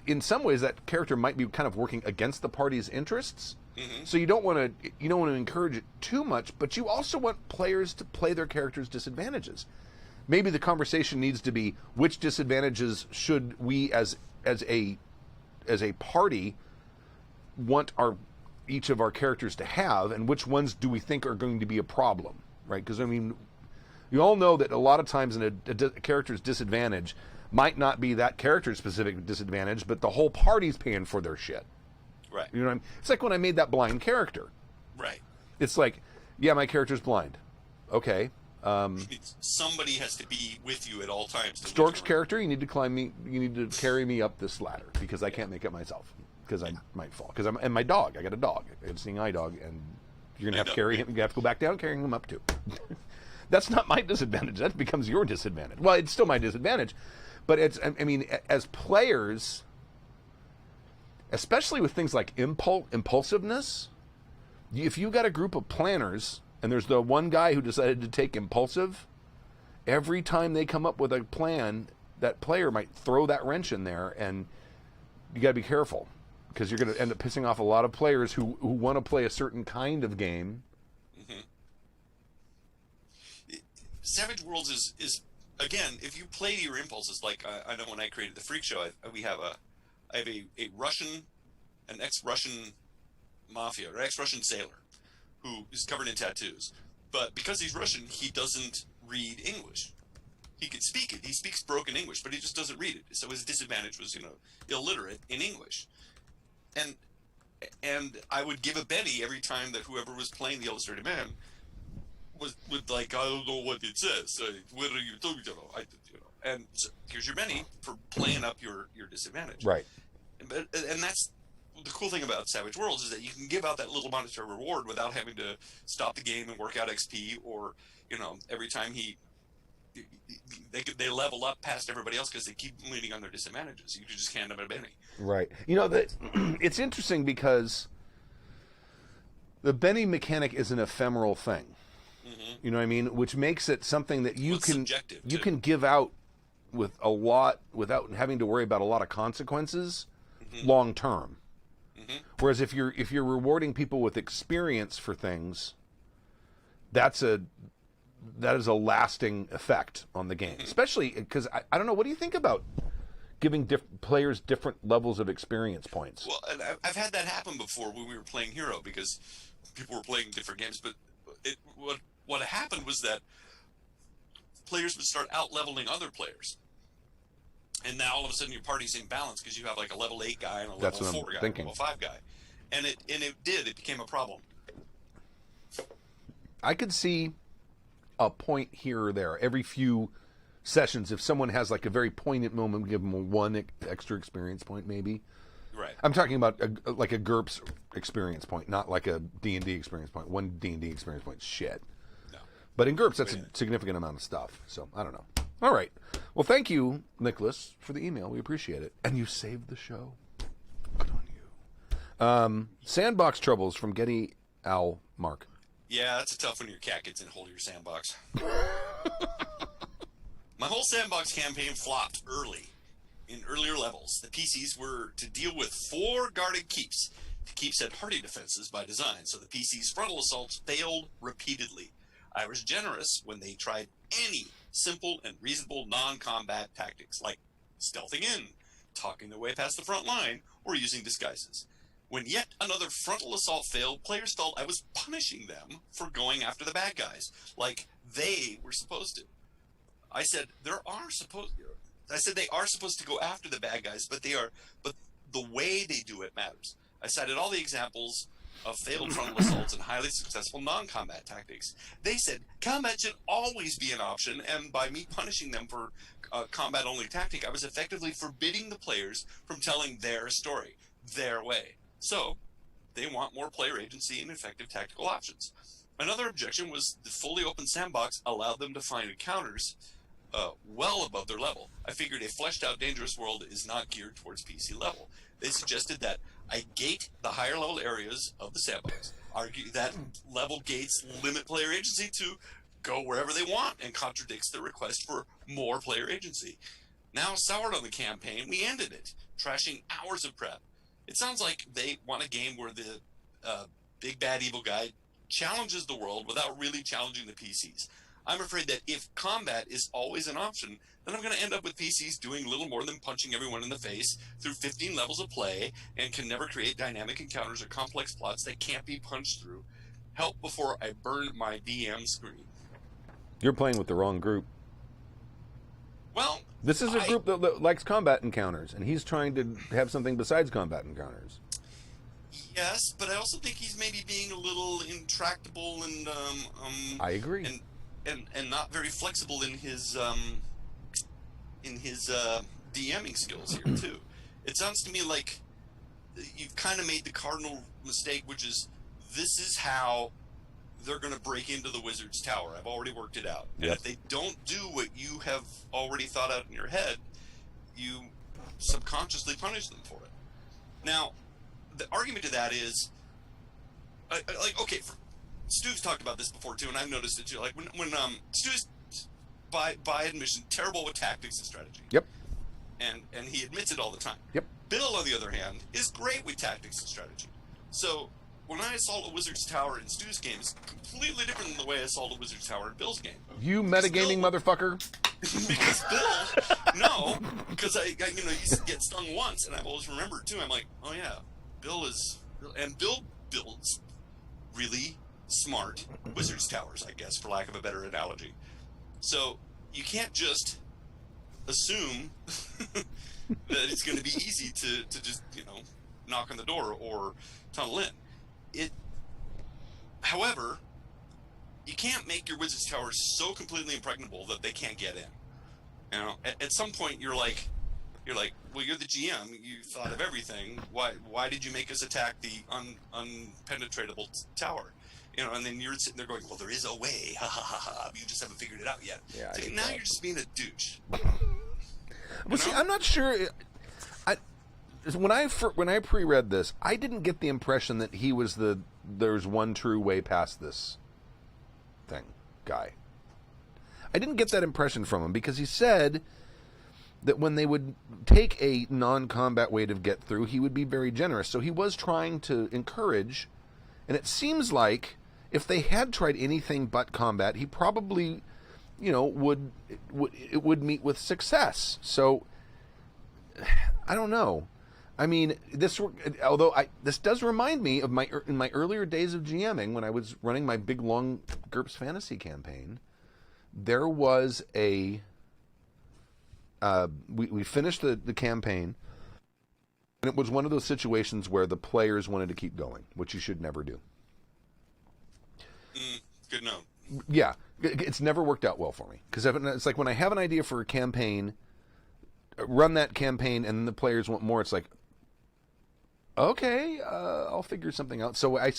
in some ways that character might be kind of working against the party's interests. Mm-hmm. So you don't want to encourage it too much, but you also want players to play their characters' disadvantages. Maybe the conversation needs to be, which disadvantages should we as a party want each of our characters to have, and which ones do we think are going to be a problem, right? Because I mean, you all know that a lot of times a character's disadvantage might not be that character's specific disadvantage, but the whole party's paying for their shit. Right. You know what I mean? It's like when I made that blind character. Right. It's like, yeah, my character's blind. Okay. Somebody has to be with you at all times. Stork's character, you need to carry me up this ladder, because I can't make it myself, because I might fall. And my dog, I got a dog, a seeing eye dog, and you're gonna have to carry him. You have to go back down, carrying him up too. That's not my disadvantage. That becomes your disadvantage. Well, it's still my disadvantage, but I mean, as players, especially with things like impulsiveness, if you got a group of planners and there's the one guy who decided to take impulsive, every time they come up with a plan, that player might throw that wrench in there, and you got to be careful, because you're going to end up pissing off a lot of players who want to play a certain kind of game. Mm-hmm. Savage Worlds is again, if you play to your impulses, like I know when I created the Freak Show, I have a Russian, an ex-Russian mafia or ex-Russian sailor who is covered in tattoos, but because he's Russian, he doesn't read English. He can speak it. He speaks broken English, but he just doesn't read it. So his disadvantage was, illiterate in English. And I would give a Benny every time that whoever was playing the Illustrated Man would like, I don't know what it says. What are you doing? And so here's your Benny for playing up your disadvantage. Right. And that's the cool thing about Savage Worlds, is that you can give out that little monetary reward without having to stop the game and work out XP, or every time they level up past everybody else because they keep leaning on their disadvantages. You can just hand them a Benny. Right. It's interesting because the Benny mechanic is an ephemeral thing. Mm-hmm. You know what I mean? Which makes it something that you subjective, too. can give out with a lot without having to worry about a lot of consequences Mm-hmm. long term. Mm-hmm. Whereas if you're rewarding people with experience for things, that is a lasting effect on the game. Mm-hmm. Especially because I don't know, what do you think about giving players different levels of experience points? Well, and I've had that happen before when we were playing Hero, because people were playing different games. But what happened was that players would start out-leveling other players. And now all of a sudden your party's in balance because you have like a level 8 guy and a level 4 guy, and a level 5 guy. And it became a problem. I could see a point here or there every few sessions. If someone has like a very poignant moment, give them one extra experience point maybe. Right. I'm talking about like a GURPS experience point, not like a D&D experience point. One D&D experience point, shit. No. But in GURPS, that's a significant amount of stuff. So, I don't know. All right. Well, thank you, Nicholas, for the email. We appreciate it. And you saved the show. Good on you. Sandbox Troubles from Getty Al Mark. Yeah, that's a tough when your cat gets in hold of your sandbox. My whole sandbox campaign flopped early. In earlier levels, the PCs were to deal with 4 guarded keeps. The keeps had hardy defenses by design, so the PC's frontal assaults failed repeatedly. I was generous when they tried any simple and reasonable non-combat tactics, like stealthing in, talking their way past the front line, or using disguises. When yet another frontal assault failed, players felt I was punishing them for going after the bad guys, like they were supposed to. I said they are supposed to go after the bad guys, but the way they do it matters. I cited all the examples of failed frontal assaults and highly successful non-combat tactics. They said combat should always be an option, and by me punishing them for combat-only tactic, I was effectively forbidding the players from telling their story. their way. So they want more player agency and effective tactical options. Another objection was the fully open sandbox allowed them to find encounters well above their level. I figured a fleshed-out dangerous world is not geared towards PC level. They suggested that I gate the higher level areas of the sandbox. Argue that level gates limit player agency to go wherever they want and contradicts the request for more player agency. Now soured on the campaign, we ended it, trashing hours of prep. It sounds like they want a game where the big bad evil guy challenges the world without really challenging the PCs. I'm afraid that if combat is always an option, then I'm going to end up with PCs doing little more than punching everyone in the face through 15 levels of play and can never create dynamic encounters or complex plots that can't be punched through. Help before I burn my DM screen. You're playing with the wrong group. Well, this is a group that likes combat encounters, and he's trying to have something besides combat encounters. Yes, but I also think he's maybe being a little intractable and I agree. And not very flexible in his DMing skills here too. It sounds to me like you've kind of made the cardinal mistake, which is this is how they're going to break into the wizard's tower. I've already worked it out. And if they don't do what you have already thought out in your head, you subconsciously punish them for it. Now, the argument to that is, okay, Stu's talked about this before too, and I've noticed it too. Like when Stu's by admission terrible with tactics and strategy. Yep. And he admits it all the time. Yep. Bill, on the other hand, is great with tactics and strategy. So when I assault a wizard's tower in Stu's game, it's completely different than the way I assault a wizard's tower in Bill's game. You metagaming motherfucker. Because Bill, because I you get stung once, and I've always remembered too. I'm like, oh yeah, Bill builds really smart wizard's towers, I guess, for lack of a better analogy. So you can't just assume that it's going to be easy to just knock on the door or tunnel in. However, you can't make your wizard's towers so completely impregnable that they can't get in. At some point you're like, well, you're the GM. You thought of everything. Why did you make us attack the unpenetratable tower? And then you're sitting there going, well, there is a way. Ha ha ha ha. You just haven't figured it out yet. Yeah, so now you're just being a douche. Well, see, I'm not sure. When I pre-read this, I didn't get the impression that he was there's one true way past this thing guy. I didn't get that impression from him because he said that when they would take a non-combat way to get through, he would be very generous. So he was trying to encourage, and it seems like if they had tried anything but combat, he probably, would meet with success. So I don't know. I mean, this does remind me of in my earlier days of GMing when I was running my big long GURPS fantasy campaign. There was we finished the campaign, and it was one of those situations where the players wanted to keep going, which you should never do. Good note. Yeah, it's never worked out well for me because it's like when I have an idea for a campaign, run that campaign, and the players want more. It's like, okay, I'll figure something out. So we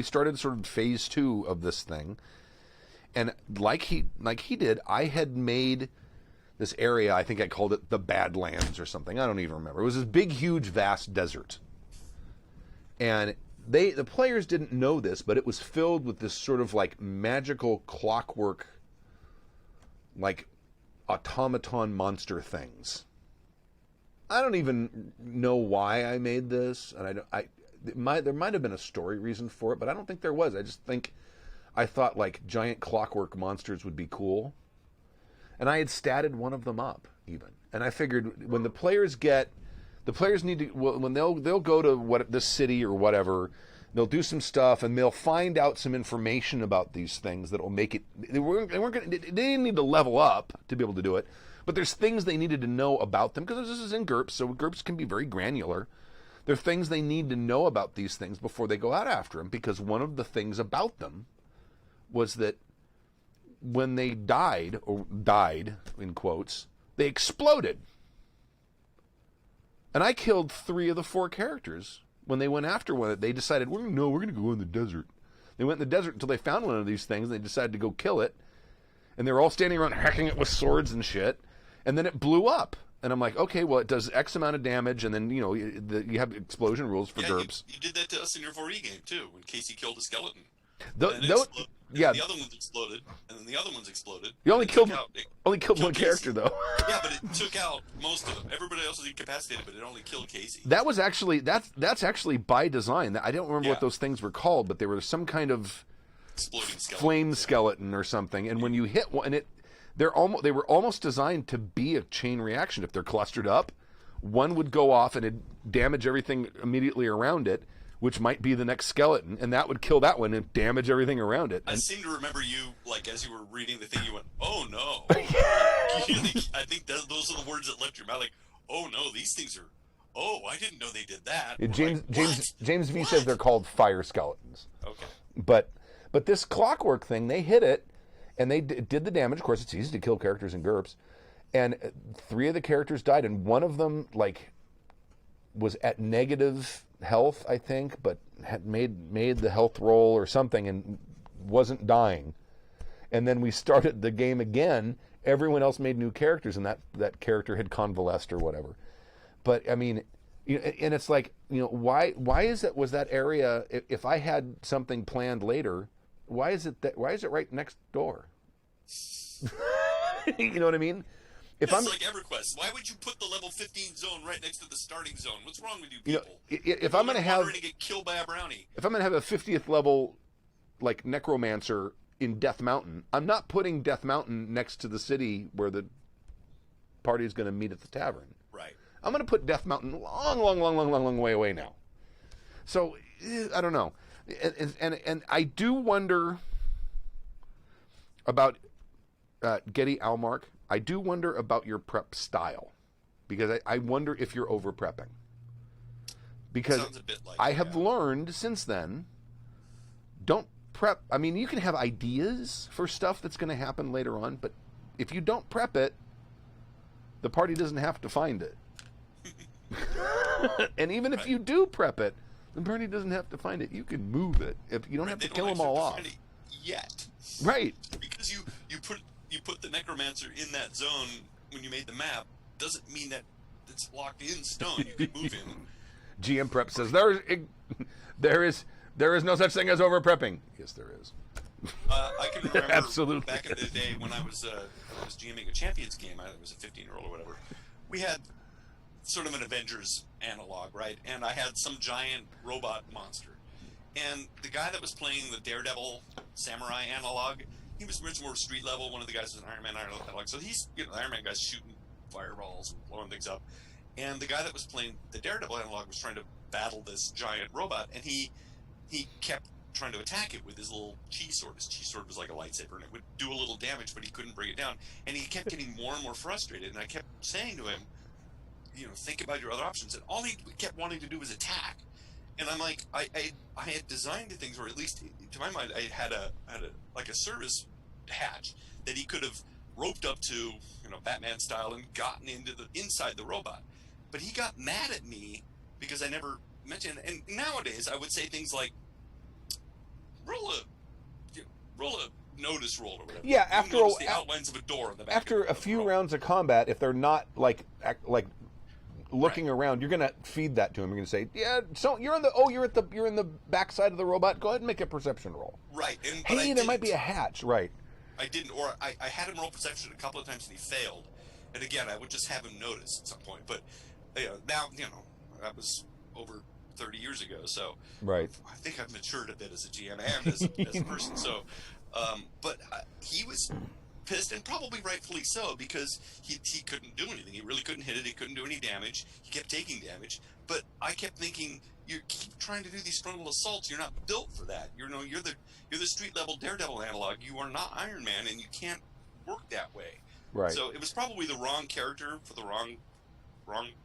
started sort of phase 2 of this thing, and like he did, I had made this area. I think I called it the Badlands or something. I don't even remember. It was this big, huge, vast desert, and the players didn't know this, but it was filled with this sort of like magical clockwork, like automaton monster things. I don't even know why I made this, and there might have been a story reason for it, but I don't think there was. I just think I thought like giant clockwork monsters would be cool, and I had statted one of them up even, and I figured when the players need to, when they'll go to this city or whatever, they'll do some stuff and they'll find out some information about these things that will make it. They didn't need to level up to be able to do it, but there's things they needed to know about them because this is in GURPS, so GURPS can be very granular. There are things they need to know about these things before they go out after them, because one of the things about them was that when they died in quotes, they exploded. And I killed 3 of the 4 characters when they went after one. They decided, we're going to go in the desert. They went in the desert until they found one of these things, and they decided to go kill it. And they were all standing around hacking it with swords and shit. And then it blew up. And I'm like, okay, well, it does X amount of damage, and then, you have explosion rules for GURPS. You did that to us in your 4E game, too, when Casey killed a skeleton. The other ones exploded, and then the other ones exploded. You only killed one character, though. Yeah, but it took out most of them. Everybody else was incapacitated, but it only killed Casey. That was actually that's actually by design. I don't remember what those things were called, but they were some kind of exploding flame skeleton or something. And when you hit one, they were almost designed to be a chain reaction. If they're clustered up, one would go off and it'd damage everything immediately around it, which might be the next skeleton, and that would kill that one and damage everything around it. I seem to remember you, like, as you were reading the thing, you went, "Oh no!" I think those are the words that left your mouth. Like, "Oh no, these things are. Oh, I didn't know they did that." James V says they're called fire skeletons. Okay. But this clockwork thing, they hit it, and they did the damage. Of course, it's easy to kill characters in GURPS, and 3 of the characters died, and one of them was at negative health, I think, but had made the health roll or something and wasn't dying. And then we started the game again. Everyone else made new characters, and that character had convalesced or whatever. But I mean, and it's like, why was that area? If I had something planned later, why is it right next door? You know what I mean? It's like EverQuest. Why would you put the level 15 zone right next to the starting zone? What's wrong with you people? If I'm going to get killed by a brownie. If I'm going to have a 50th level, like, necromancer in Death Mountain, I'm not putting Death Mountain next to the city where the party is going to meet at the tavern. Right. I'm going to put Death Mountain long way away now. So I don't know, and I do wonder about Getty Almark. I do wonder about your prep style, because I wonder if you're over prepping. Because sounds a bit like I have learned since then, don't prep. I mean, you can have ideas for stuff that's going to happen later on, but if you don't prep it, the party doesn't have to find it. And even if you do prep it, the party doesn't have to find it. You can move it. If you don't have to kill them all off. Yet. Right. Because you put the necromancer in that zone when you made the map doesn't mean that it's locked in stone. You can move in. GM Prep says there is no such thing as over prepping. Yes, there is. I can remember Absolutely back in the day when I was GMing a Champions game. I was a 15-year-old or whatever. We had sort of an Avengers analog, right? And I had some giant robot monster. And the guy that was playing the Daredevil Samurai analog, he was much more street level. One of the guys was an Iron Man analog. So he's, the Iron Man guy's shooting fireballs and blowing things up. And the guy that was playing the Daredevil analog was trying to battle this giant robot, and he kept trying to attack it with his little chi sword. His chi sword was like a lightsaber, and it would do a little damage, but he couldn't bring it down. And he kept getting more and more frustrated, and I kept saying to him, think about your other options. And all he kept wanting to do was attack. And I'm like, I had designed the things where, at least to my mind, I had a service hatch that he could have roped up to, Batman style, and gotten into inside the robot. But he got mad at me because I never mentioned. And nowadays, I would say things like, roll a notice roll or whatever. Yeah, after the outlines of a door in the back. After a few rounds of combat, if they're not like looking around, you're gonna feed that to him. You're gonna say, "Yeah, so you're in the backside of the robot. Go ahead and make a perception roll." Right. Hey, there might be a hatch. Right. I didn't, or I had him roll perception a couple of times and he failed. And again, I would just have him notice at some point. But now, that was over 30 years ago, so right. I think I've matured a bit as a GM and as a person. So, but he was pissed, and probably rightfully so, because he couldn't do anything. He really couldn't hit it. He couldn't do any damage. He kept taking damage. But I kept thinking, you keep trying to do these frontal assaults. You're not built for that. You're the street level Daredevil analog. You are not Iron Man, and you can't work that way. Right. So it was probably the wrong character for the wrong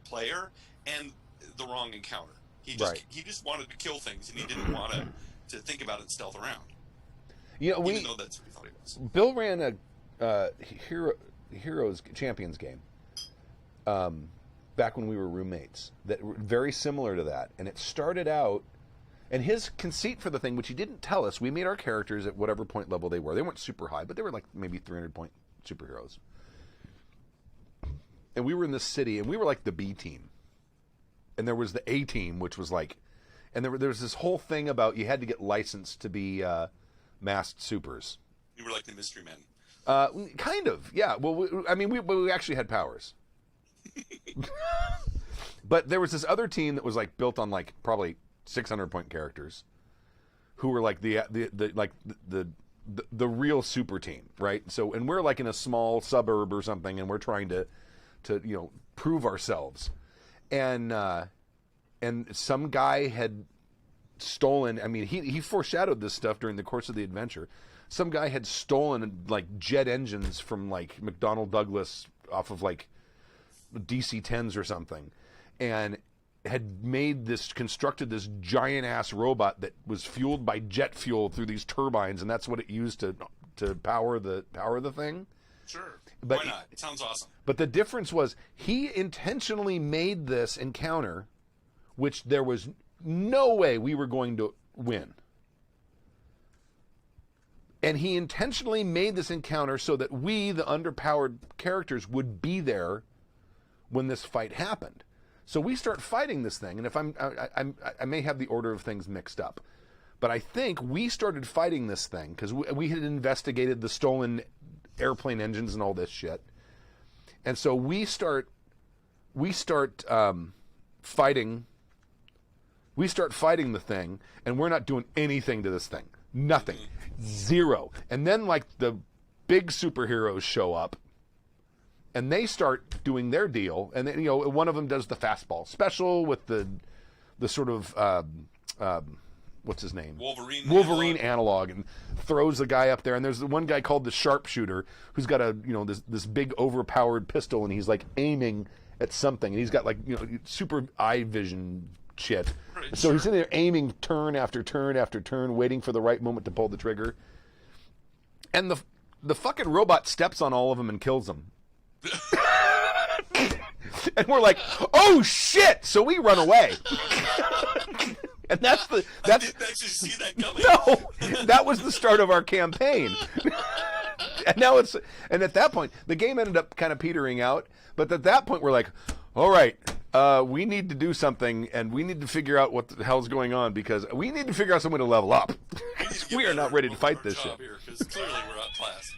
player and the wrong encounter. He just wanted to kill things, and he didn't want to think about it and stealth around. Even though that's what he thought he was. Bill ran a Heroes Champions game, back when we were roommates that were very similar to that. And it started out, and his conceit for the thing, which he didn't tell us, we made our characters at whatever point level they were. They weren't super high, but they were like maybe 300-point superheroes. And we were in this city, and we were like the B team. And there was the A team, which was like, and there was this whole thing about you had to get licensed to be masked supers. You were like the mystery men. Kind of, yeah. Well, we actually had powers. But there was this other team that was like built on like probably 600-point characters, who were like the real super team, right? So, and we're like in a small suburb or something, and we're trying to prove ourselves, and some guy had stolen. I mean, he foreshadowed this stuff during the course of the adventure. Some guy had stolen like jet engines from like McDonnell Douglas off of like DC-10s or something, and had constructed this giant ass robot that was fueled by jet fuel through these turbines, and that's what it used to power the thing. Sure. But, why not? It sounds awesome. But the difference was he intentionally made this encounter, which there was no way we were going to win. And he intentionally made this encounter so that we, the underpowered characters, would be there when this fight happened. So we start fighting this thing, and if I may have the order of things mixed up, but I think we started fighting this thing because we had investigated the stolen airplane engines and all this shit, and so we start fighting. We start fighting the thing, and we're not doing anything to this thing. Nothing. Zero. And then like the big superheroes show up, and they start doing their deal, and then, one of them does the fastball special with the sort of what's his name? Wolverine analog, and throws the guy up there. And there's the one guy called the sharpshooter who's got this big overpowered pistol, and he's like aiming at something, and he's got like super eye vision shit. Right, so he's in there aiming turn after turn after turn, waiting for the right moment to pull the trigger. And the fucking robot steps on all of them and kills them. And we're like, oh shit! So we run away. And I didn't actually see that coming. No, that was the start of our campaign. And at that point, the game ended up kind of petering out. But at that point, we're like, all right, we need to do something, and we need to figure out what the hell's going on, because we need to figure out some way to level up. We are not ready to fight this shit. Because clearly we're outclassed.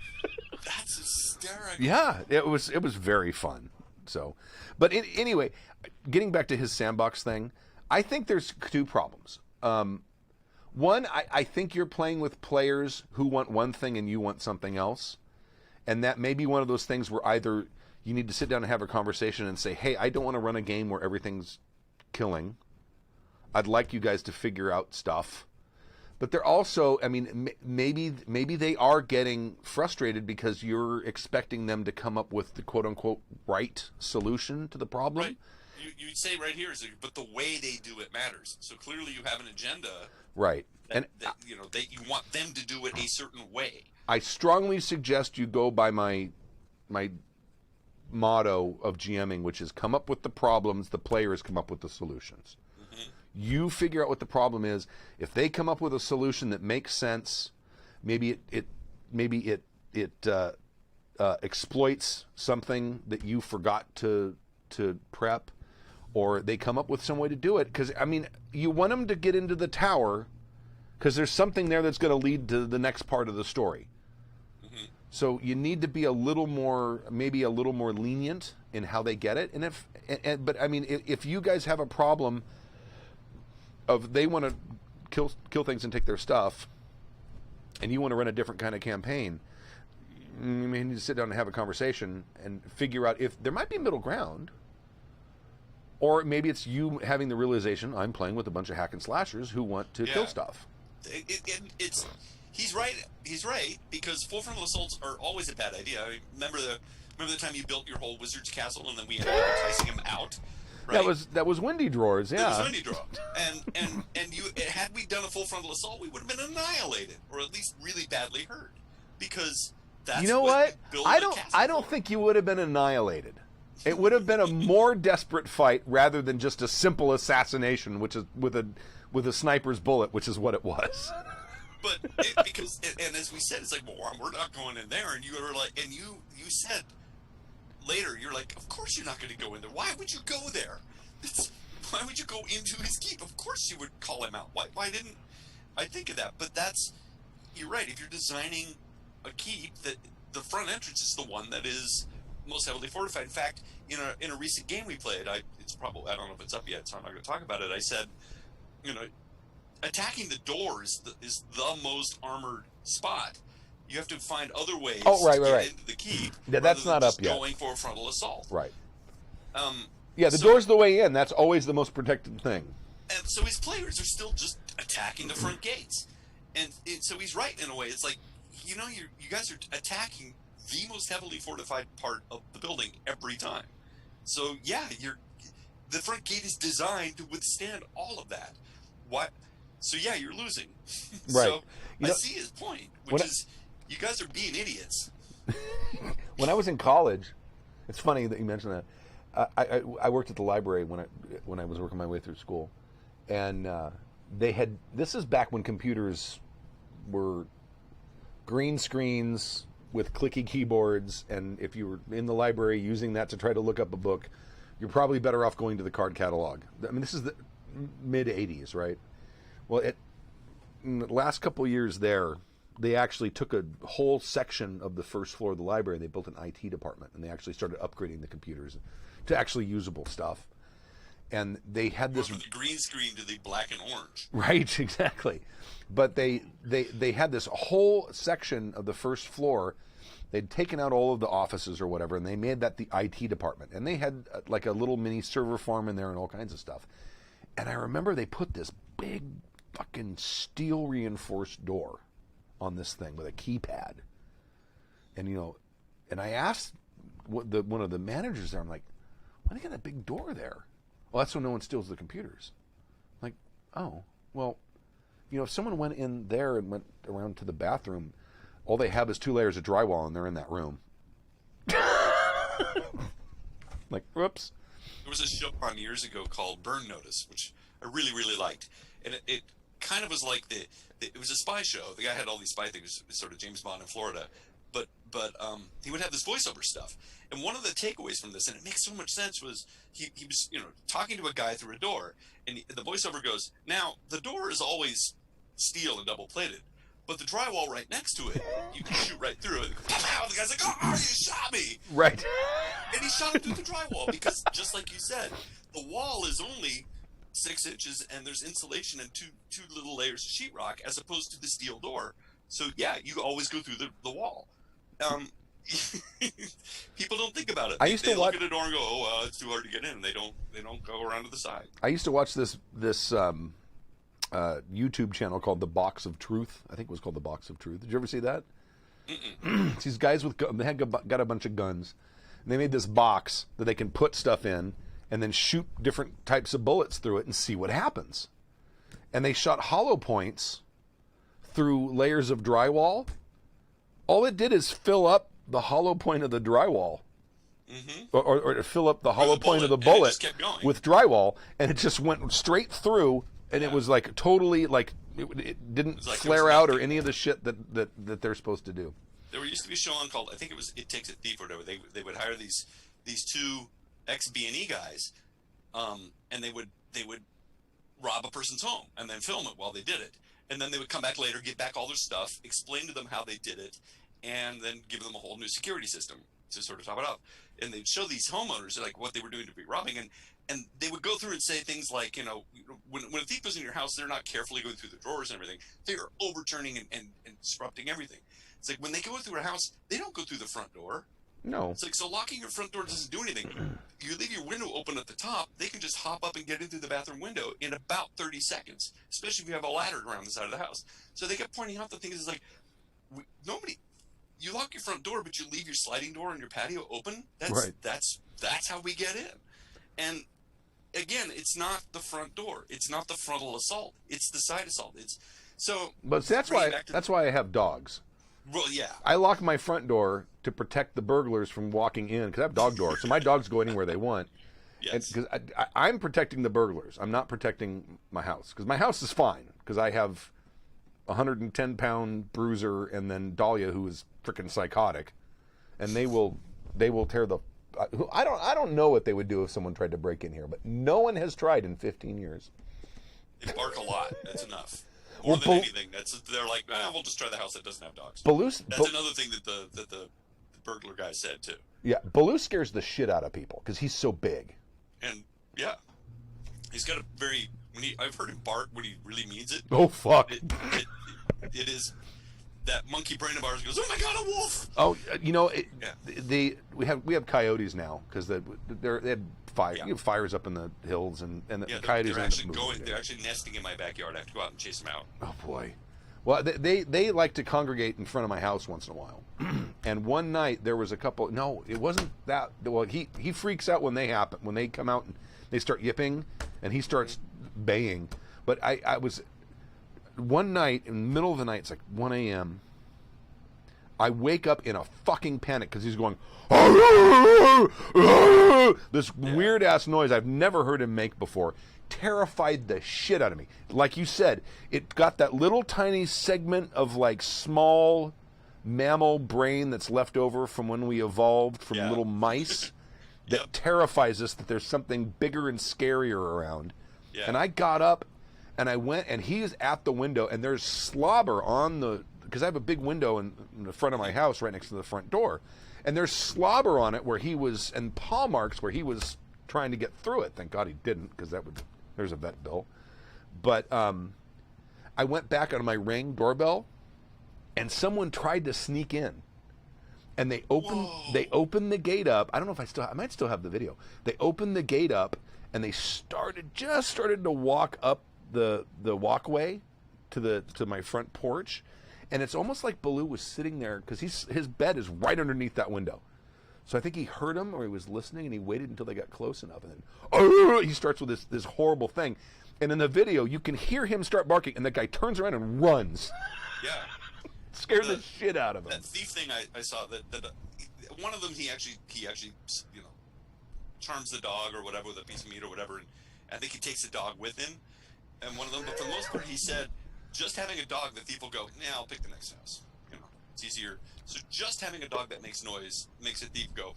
That's hysterical. Yeah, it was very fun. So, but anyway, getting back to his sandbox thing, I think there's two problems. One, I think you're playing with players who want one thing and you want something else, and that may be one of those things where either you need to sit down and have a conversation and say, hey, I don't want to run a game where everything's killing. I'd like you guys to figure out stuff. But they're also, I mean, maybe they are getting frustrated because you're expecting them to come up with the quote-unquote right solution to the problem. Right. You'd say right here, but the way they do it matters. So clearly you have an agenda. Right. That you want them to do it a certain way. I strongly suggest you go by my motto of GMing, which is come up with the problems, the players come up with the solutions. Mm-hmm. You figure out what the problem is. If they come up with a solution that makes sense, maybe it exploits something that you forgot to prep, or they come up with some way to do it. Because I mean, you want them to get into the tower because there's something there that's going to lead to the next part of the story. So you need to be maybe a little more lenient in how they get it. But I mean, if you guys have a problem of they want to kill things and take their stuff, and you want to run a different kind of campaign, you may need to sit down and have a conversation and figure out if there might be middle ground, or maybe it's you having the realization I'm playing with a bunch of hack and slashers who want to kill stuff. He's right, because full frontal assaults are always a bad idea. I mean, remember the time you built your whole wizard's castle and then we ended up enticing him out? Right? That was Windy Drawers, yeah. That was Windy Draw. And had we done a full frontal assault, we would have been annihilated, or at least really badly hurt. Because that's what I don't think you would have been annihilated. It would have been a more desperate fight rather than just a simple assassination, which is with a sniper's bullet, which is what it was. But because and as we said, it's like, well, we're not going in there, and you were like, and you said later, you're like, of course you're not going to go in there. Why would you go there? Why would you go into his keep? Of course you would call him out. Why didn't I think of that? But you're right. If you're designing a keep, that the front entrance is the one that is most heavily fortified. In fact, in a recent game we played, I don't know if it's up yet, so I'm not going to talk about it. I said, attacking the door is the most armored spot. You have to find other ways to get into the keep. Yeah, that's not up yet. Going for a frontal assault. Right. Yeah, the door's the way in. That's always the most protected thing. And so his players are still just attacking the front gates. And so he's right in a way. It's like, you guys are attacking the most heavily fortified part of the building every time. So, yeah, the front gate is designed to withstand all of that. Why? So, yeah, you're losing. Right. So, I see his point, which is you guys are being idiots. When I was in college, it's funny that you mentioned that. I worked at the library when I was working my way through school, and this is back when computers were green screens with clicky keyboards, and if you were in the library using that to try to look up a book, you're probably better off going to the card catalog. I mean, this is the mid 80s, right? Well, in the last couple of years there, they actually took a whole section of the first floor of the library. They built an IT department, and they actually started upgrading the computers to actually usable stuff. And they had this from the green screen to the black and orange. Right, exactly. But they had this whole section of the first floor. They'd taken out all of the offices or whatever, and they made that the IT department. And they had like a little mini server farm in there and all kinds of stuff. And I remember they put this big fucking steel reinforced door on this thing with a keypad. And and I asked one of the managers there, I'm like, why do you got that big door there? Well, that's so no one steals the computers. I'm like, oh, well, if someone went in there and went around to the bathroom, all they have is 2 layers of drywall and they're in that room. Like, whoops. There was a show on years ago called Burn Notice, which I really, really liked. And it kind of was like it was a spy show. The guy had all these spy things, sort of James Bond in Florida. But he would have this voiceover stuff. And one of the takeaways from this, and it makes so much sense, was he was talking to a guy through a door, and the voiceover goes, now, the door is always steel and double-plated, but the drywall right next to it, you can shoot right through it. Pow! The guy's like, oh, you shot me! Right. And he shot him through the drywall because, just like you said, the wall is only 6 inches, and there's insulation and two little layers of sheetrock, as opposed to the steel door. So, yeah, you always go through the wall. People don't think about it. They look at a door and go, "Oh, well, it's too hard to get in." They don't go around to the side. I used to watch this YouTube channel called The Box of Truth. I think it was called The Box of Truth. Did you ever see that? It's these guys they had got a bunch of guns, and they made this box that they can put stuff in and then shoot different types of bullets through it and see what happens. And they shot hollow points through layers of drywall. All it did is fill up the hollow point of the drywall, or fill up the hollow point of the bullet with drywall, and it just went straight through, and it was like totally like it didn't flare out or any of the shit that they're supposed to do. There used to be a show on called, I think it was It Takes a Thief or whatever. They would hire these 2 ex-B&E guys, and they would rob a person's home and then film it while they did it. And then they would come back later, get back all their stuff, explain to them how they did it, and then give them a whole new security system to sort of top it up. And they'd show these homeowners like what they were doing to be robbing, and they would go through and say things like, when a thief goes in your house, they're not carefully going through the drawers and everything. They are overturning and disrupting everything. It's like when they go through a house, they don't go through the front door. No. It's like, so locking your front door doesn't do anything. You leave your window open at the top, they can just hop up and get in through the bathroom window in about 30 seconds, especially if you have a ladder around the side of the house. So they kept pointing out the things like, you lock your front door, but you leave your sliding door on your patio open. That's how we get in. And again, it's not the front door. It's not the frontal assault. It's the side assault. But that's why I have dogs. Well, yeah. I lock my front door to protect the burglars from walking in because I have a dog door, so my dogs go anywhere they want. Yes. Because I'm protecting the burglars. I'm not protecting my house because my house is fine because I have a 110-pound bruiser and then Dahlia, who is freaking psychotic, and they will tear the. I don't know what they would do if someone tried to break in here, but no one has tried in 15 years. They bark a lot. That's enough. More than anything, they're like, we'll just try the house that doesn't have dogs. That's another thing that the burglar guy said too. Yeah, Baloo scares the shit out of people because he's so big. And yeah, he's got a very. I've heard him bark when he really means it. Oh fuck! It is that monkey brain of ours goes, oh my god, a wolf! Oh, we have coyotes now because they had fire. Yeah. You have fires up in the hills and the Yeah, coyotes they're actually moving. they're actually nesting in my backyard. I have to go out and chase them out. Oh boy. Well, they like to congregate in front of my house once in a while. And one night there was a couple. No, it wasn't that. Well, he freaks out when they happen. When they come out and they start yipping, and he starts baying. But I was one night in the middle of the night. It's like 1 a.m. I wake up in a fucking panic because he's going this weird ass noise I've never heard him make before. Terrified the shit out of me. Like you said, it got that little tiny segment of like small mammal brain that's left over from when we evolved from little mice that terrifies us that there's something bigger and scarier around. Yeah. And I got up and I went, and he's at the window, and there's slobber on the, because I have a big window in the front of my house right next to the front door, and there's slobber on it where he was, and paw marks where he was trying to get through it. Thank God he didn't, because that would, there's a vet bill. But I went back on my Ring doorbell, and someone tried to sneak in, and they opened the gate up. I don't know if I might still have the video. They opened the gate up, and they started to walk up the walkway to my front porch, and it's almost like Baloo was sitting there because his bed is right underneath that window. So I think he heard him, or he was listening, and he waited until they got close enough, and then he starts with this horrible thing. And in the video, you can hear him start barking, and the guy turns around and runs. Yeah. Scared the shit out of him. That thief thing I saw, that one of them, he actually charms the dog or whatever with a piece of meat or whatever, and I think he takes the dog with him. And one of them, but for the most part, he said, just having a dog, the thief will go, nah, I'll pick the next house. It's easier. So just having a dog that makes noise makes a thief go,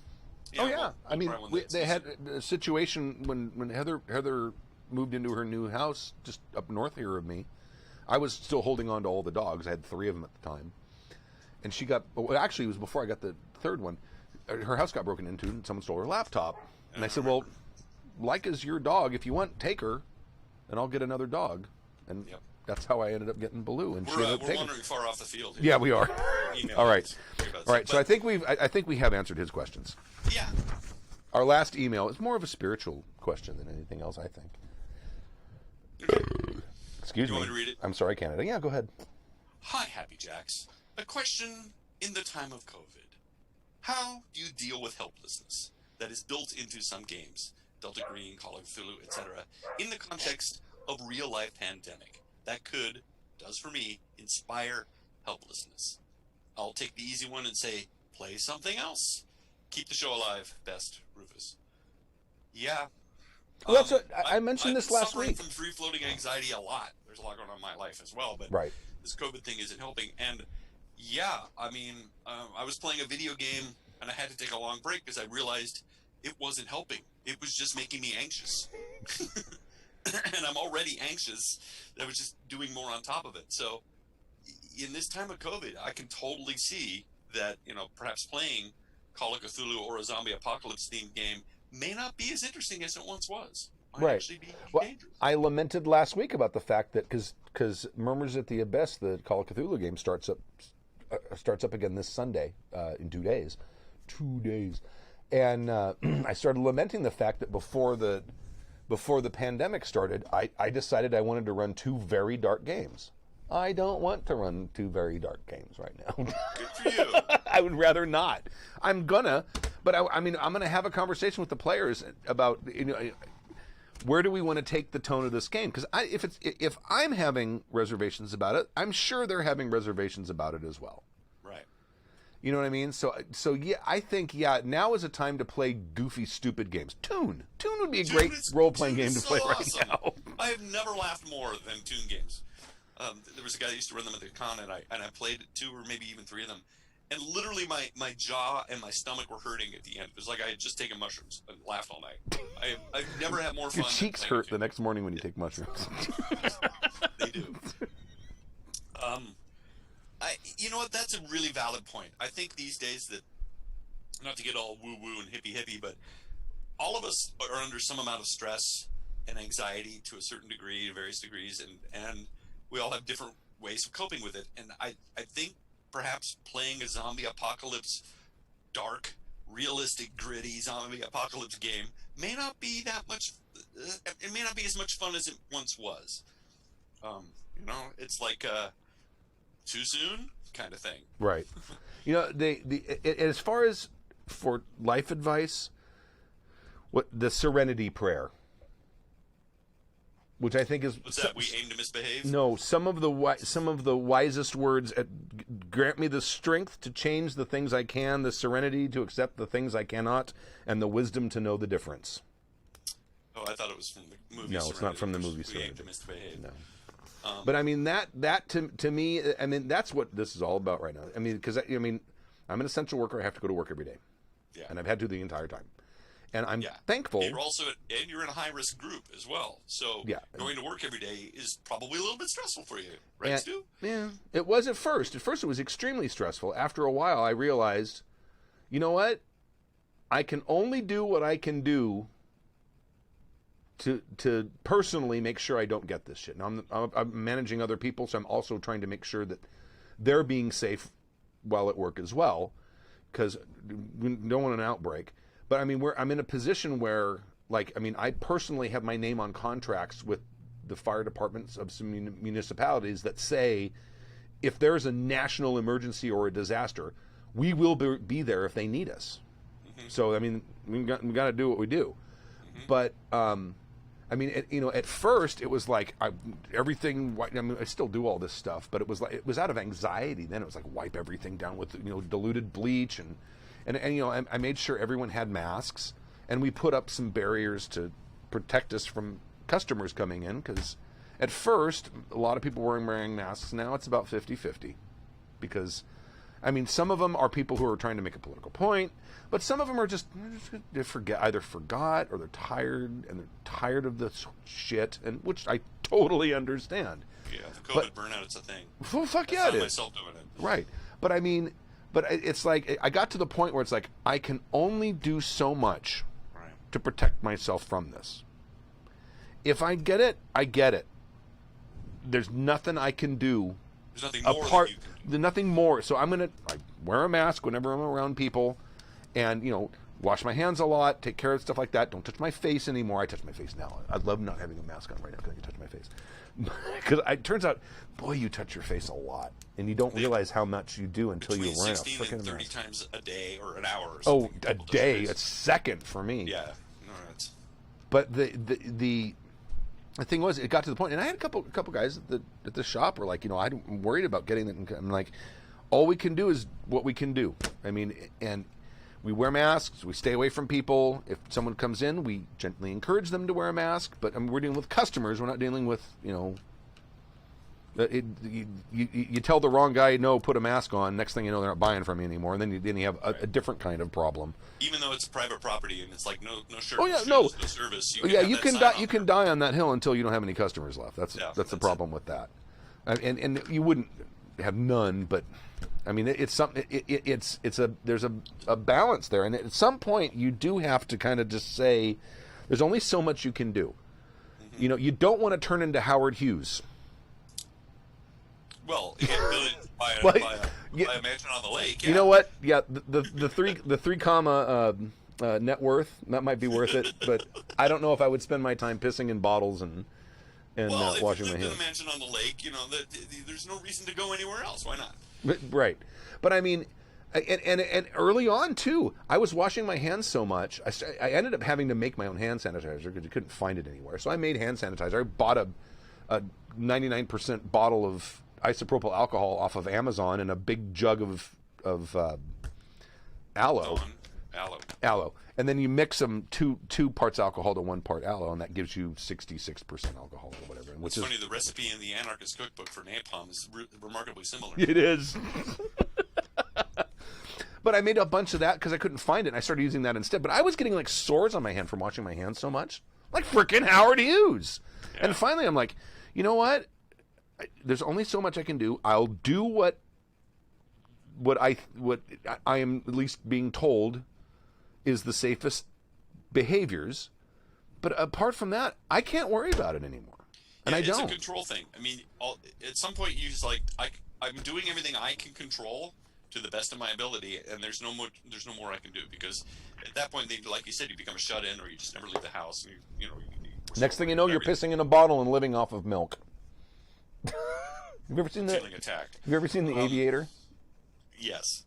yeah, oh yeah. I mean, they had a situation when Heather moved into her new house just up north here of me. I was still holding on to all the dogs. I had 3 of them at the time. And she got, well, actually it was before I got the 3rd one. Her house got broken into and someone stole her laptop. And I said, well, Leica's your dog. If you want, take her, and I'll get another dog. And that's how I ended up getting Baloo. And we're wandering far off the field here. Yeah, we are. All right. All right. So I think we have answered his questions. Yeah. Our last email is more of a spiritual question than anything else, I think. Excuse me. You want me to read it? I'm sorry, Canada. Yeah, go ahead. Hi, Happy Jacks. A question in the time of COVID. How do you deal with helplessness that is built into some games, Delta Green, Call of Cthulhu, etc., in the context of real-life pandemic that does for me, inspire helplessness? I'll take the easy one and say, play something else. Keep the show alive. Best, Rufus. Yeah. Well, that's what I mentioned this last week. I'm suffering from free-floating anxiety a lot. There's a lot going on in my life as well, but this COVID thing isn't helping. And yeah, I mean, I was playing a video game and I had to take a long break because I realized it wasn't helping. It was just making me anxious. And I'm already anxious. That was just doing more on top of it. So in this time of COVID, I can totally see that, perhaps playing Call of Cthulhu or a zombie apocalypse themed game may not be as interesting as it once was. Might actually be dangerous. I lamented last week about the fact that because Murmurs at the Abyss, the Call of Cthulhu game, starts up again this Sunday in 2 days. 2 days. And I started lamenting the fact that before the pandemic started, I decided I wanted to run 2 very dark games. I don't want to run 2 very dark games right now. Good for you. I would rather not. I'm gonna, but I'm gonna have a conversation with the players about where do we want to take the tone of this game? Because if I'm having reservations about it, I'm sure they're having reservations about it as well. Right. You know what I mean? So yeah, I think now is a time to play goofy, stupid games. Toon would be a great role-playing game to play right now. I have never laughed more than Toon games. There was a guy that used to run them at the con, and I played 2 or maybe even 3 of them, and literally my jaw and my stomach were hurting at the end. It was like I had just taken mushrooms and laughed all night. I've never had more fun. Your cheeks hurt the next morning when you take mushrooms. They do. You know what? That's a really valid point. I think these days that, not to get all woo-woo and hippie, but all of us are under some amount of stress and anxiety to a certain degree, various degrees, and we all have different ways of coping with it. And I think perhaps playing a zombie apocalypse, dark, realistic, gritty zombie apocalypse game may not be that much. It may not be as much fun as it once was. You know, it's like too soon kind of thing. Right. You know, as far as for life advice, what the Serenity Prayer, which I think is what's that? We aim to misbehave. No, some of the wisest words. Grant me the strength to change the things I can, the serenity to accept the things I cannot, and the wisdom to know the difference. Oh, I thought it was from the movie. No, Serenity. it's not from the movie We Serenity. aim to misbehave. No. But I mean that to me, I mean that's what this is all about right now. I mean, because I'm an essential worker. I have to go to work every day, and I've had to the entire time, and I'm thankful. And you're in a high risk group as well. So going to work every day is probably a little bit stressful for you, right, Stu? Yeah, it was at first. At first, it was extremely stressful. After a while, I realized, you know what? I can only do what I can do to personally make sure I don't get this shit. Now I'm managing other people, so I'm also trying to make sure that they're being safe while at work as well, because we don't want an outbreak. But I mean, I'm in a position where, like, I mean, I personally have my name on contracts with the fire departments of some municipalities that say, if there's a national emergency or a disaster, we will be there if they need us. Mm-hmm. So I mean, we got to do what we do. Mm-hmm. But I mean, at first it was like everything. I mean, I still do all this stuff, but it was out of anxiety. Then it was like wipe everything down with diluted bleach and I made sure everyone had masks, and we put up some barriers to protect us from customers coming in. Because at first a lot of people were wearing masks. Now it's about 50-50, because I mean, some of them are people who are trying to make a political point, but some of them are they either forgot or they're tired, and they're tired of this shit, and which I totally understand. Yeah, the COVID burnout, it's a thing. Well, fuck yeah, it is. Myself doing it. Right, but I mean, it's like I got to the point where it's like I can only do so much to protect myself from this. If I get it, I get it. There's nothing I can do. There's nothing more that you can do. Nothing more. So I wear a mask whenever I'm around people, and wash my hands a lot, take care of stuff like that. Don't touch my face anymore. I touch my face now. I love not having a mask on right now because I can touch my face. Because it turns out, boy, you touch your face a lot, and you don't realize how much you do until you wear a freaking mask. 16 and 30 times a day or an hour. Or oh, a day, a second for me. Yeah. No, that's... But the thing was, it got to the point, and I had a couple guys at the shop were like, I'm worried about getting it. I'm like, all we can do is what we can do. I mean, and we wear masks. We stay away from people. If someone comes in, we gently encourage them to wear a mask. But we're dealing with customers. We're not dealing with, you tell the wrong guy, no, put a mask on. Next thing you know, they're not buying from you anymore. And then you have a different kind of problem. Even though it's private property and it's like no shirt, no service. You can die on that hill until you don't have any customers left. That's the problem with that. And you wouldn't have none, but I mean, it's something. There's a balance there, and at some point you do have to kind of just say, there's only so much you can do. Mm-hmm. You don't want to turn into Howard Hughes. Well, you can't buy a mansion on the lake. Yeah. You know what? Yeah, the three comma net worth, that might be worth it, but I don't know if I would spend my time pissing in bottles and washing my hands. If you lived in a mansion on the lake, there's no reason to go anywhere else. Why not? Right, but I mean, and early on too, I was washing my hands so much, I ended up having to make my own hand sanitizer because you couldn't find it anywhere. So I made hand sanitizer. I bought a 99% bottle of isopropyl alcohol off of Amazon and a big jug of aloe. Aloe. And then you mix them two parts alcohol to 1 part aloe, and that gives you 66% alcohol or whatever. Which is funny. The recipe in the Anarchist Cookbook for napalm is remarkably similar. It is. But I made a bunch of that because I couldn't find it, and I started using that instead. But I was getting like sores on my hand from washing my hands so much, like freaking Howard Hughes. Yeah. And finally, I'm like, you know what? There's only so much I can do. I'll do what I am at least being told is the safest behaviors. But apart from that, I can't worry about it anymore. And I don't. It's a control thing. I mean, at some point, you just like, I'm doing everything I can control to the best of my ability, and there's no more I can do, because at that point, like you said, you become a shut-in, or you just never leave the house. And you next thing you know, you're pissing in a bottle and living off of milk. Have you ever seen that? Feeling attacked. Have you ever seen The Aviator? Yes,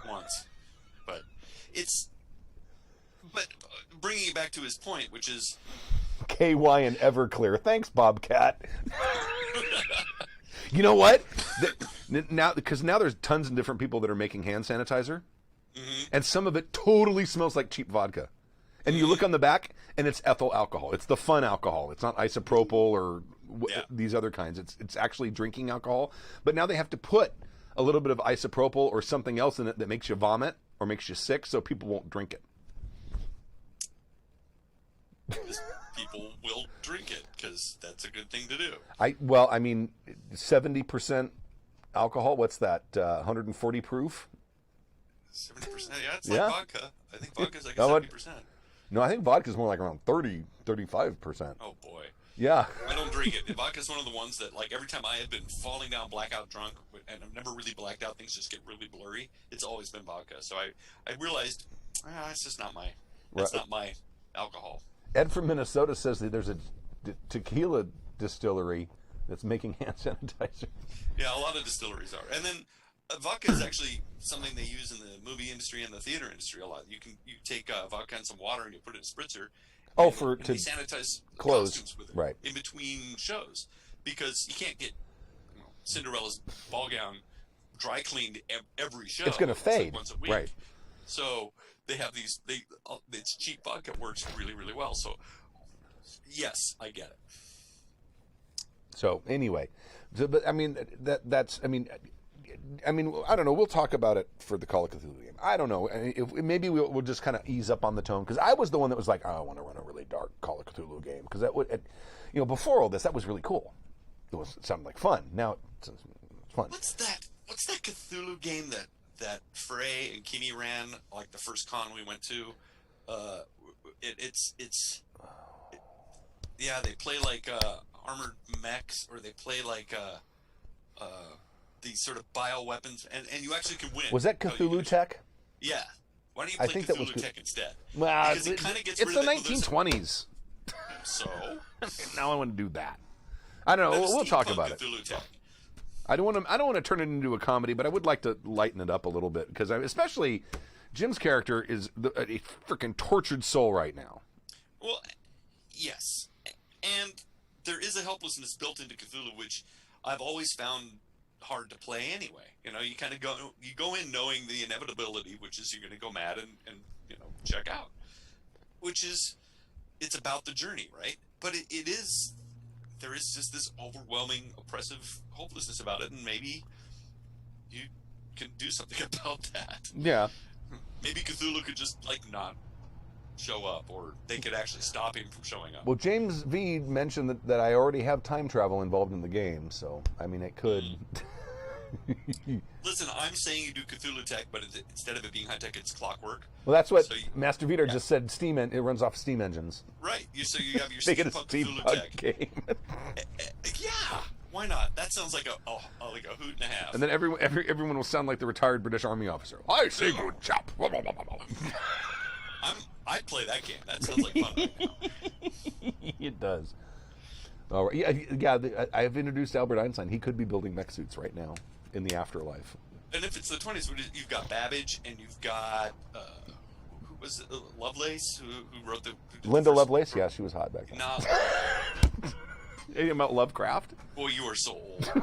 once. But bringing it back to his point, which is KY and Everclear. Thanks, Bobcat. You know what? Because now there's tons of different people that are making hand sanitizer, and some of it totally smells like cheap vodka. And you look on the back, and it's ethyl alcohol. It's the fun alcohol. It's not isopropyl or these other kinds. It's actually drinking alcohol. But now they have to put a little bit of isopropyl or something else in it that makes you vomit or makes you sick, so people won't drink it. People will drink it because that's a good thing to do. 70% alcohol. What's that? 140 proof. 70%. Yeah, it's like vodka. I think vodka's like 70%. No, I think vodka's more like around 35%. Oh boy. Yeah. I don't drink it. Vodka's one of the ones that, like, every time I have been falling down blackout drunk, and I've never really blacked out, things just get really blurry. It's always been vodka. So I realized, it's just not my. That's not my alcohol. Ed from Minnesota says that there's a tequila distillery that's making hand sanitizer. Yeah, a lot of distilleries are. And then vodka is actually something they use in the movie industry and the theater industry a lot. You take vodka and some water and you put it in a spritzer. To sanitize costumes with it in between shows, because you can't get Cinderella's ball gown dry cleaned every show. It's going to fade once a week. Right. So they have these. It's cheap vodka, works really, really well. So yes, I get it. So anyway, but I mean that's I mean I don't know. We'll talk about it for the Call of Cthulhu game. I don't know. Maybe we'll just kind of ease up on the tone, because I was the one that was like, I want to run a really dark Call of Cthulhu game, because that would, before all this, that was really cool. It sounded like fun. Now it's fun. What's that Cthulhu game that Frey and Kimi ran, like the first con we went to? They play like armored mechs, or they play like these sort of bioweapons, and you actually can win. Was that Cthulhu Tech? Yeah. Why don't you play Cthulhu Tech instead? Well, because it kind of gets it's rid the of 1920s. So now I want to do that. I don't know. We'll talk about Cthulhu Tech. I don't want to turn it into a comedy, but I would like to lighten it up a little bit, because especially Jim's character is a freaking tortured soul right now. Well, yes, and there is a helplessness built into Cthulhu, which I've always found hard to play anyway. You kind of go in knowing the inevitability, which is you're going to go mad and check out, which is, it's about the journey, right? But there is just this overwhelming oppressive hopelessness about it, and maybe you can do something about that. Yeah. Maybe Cthulhu could just not show up, or they could actually stop him from showing up. Well, James V mentioned that I already have time travel involved in the game, so I mean it could. Listen, I'm saying you do Cthulhu Tech, but instead of it being high tech, it's clockwork. Well, that's what Master Vitor just said. It runs off steam engines. Right. So you have your steampunk Cthulhu Tech game. Yeah. Why not? That sounds like a hoot and a half. And then everyone will sound like the retired British Army officer. I say, good chap. I'd play that game. That sounds like fun right now. It does. All right. Yeah. I've introduced Albert Einstein. He could be building mech suits right now in the afterlife. And if it's the 20s, you've got Babbage, and you've got who was it? Lovelace, who wrote the Linda Lovelace. Yeah, she was hot back then. No. Anything about Lovecraft? Boy, you are so old. No.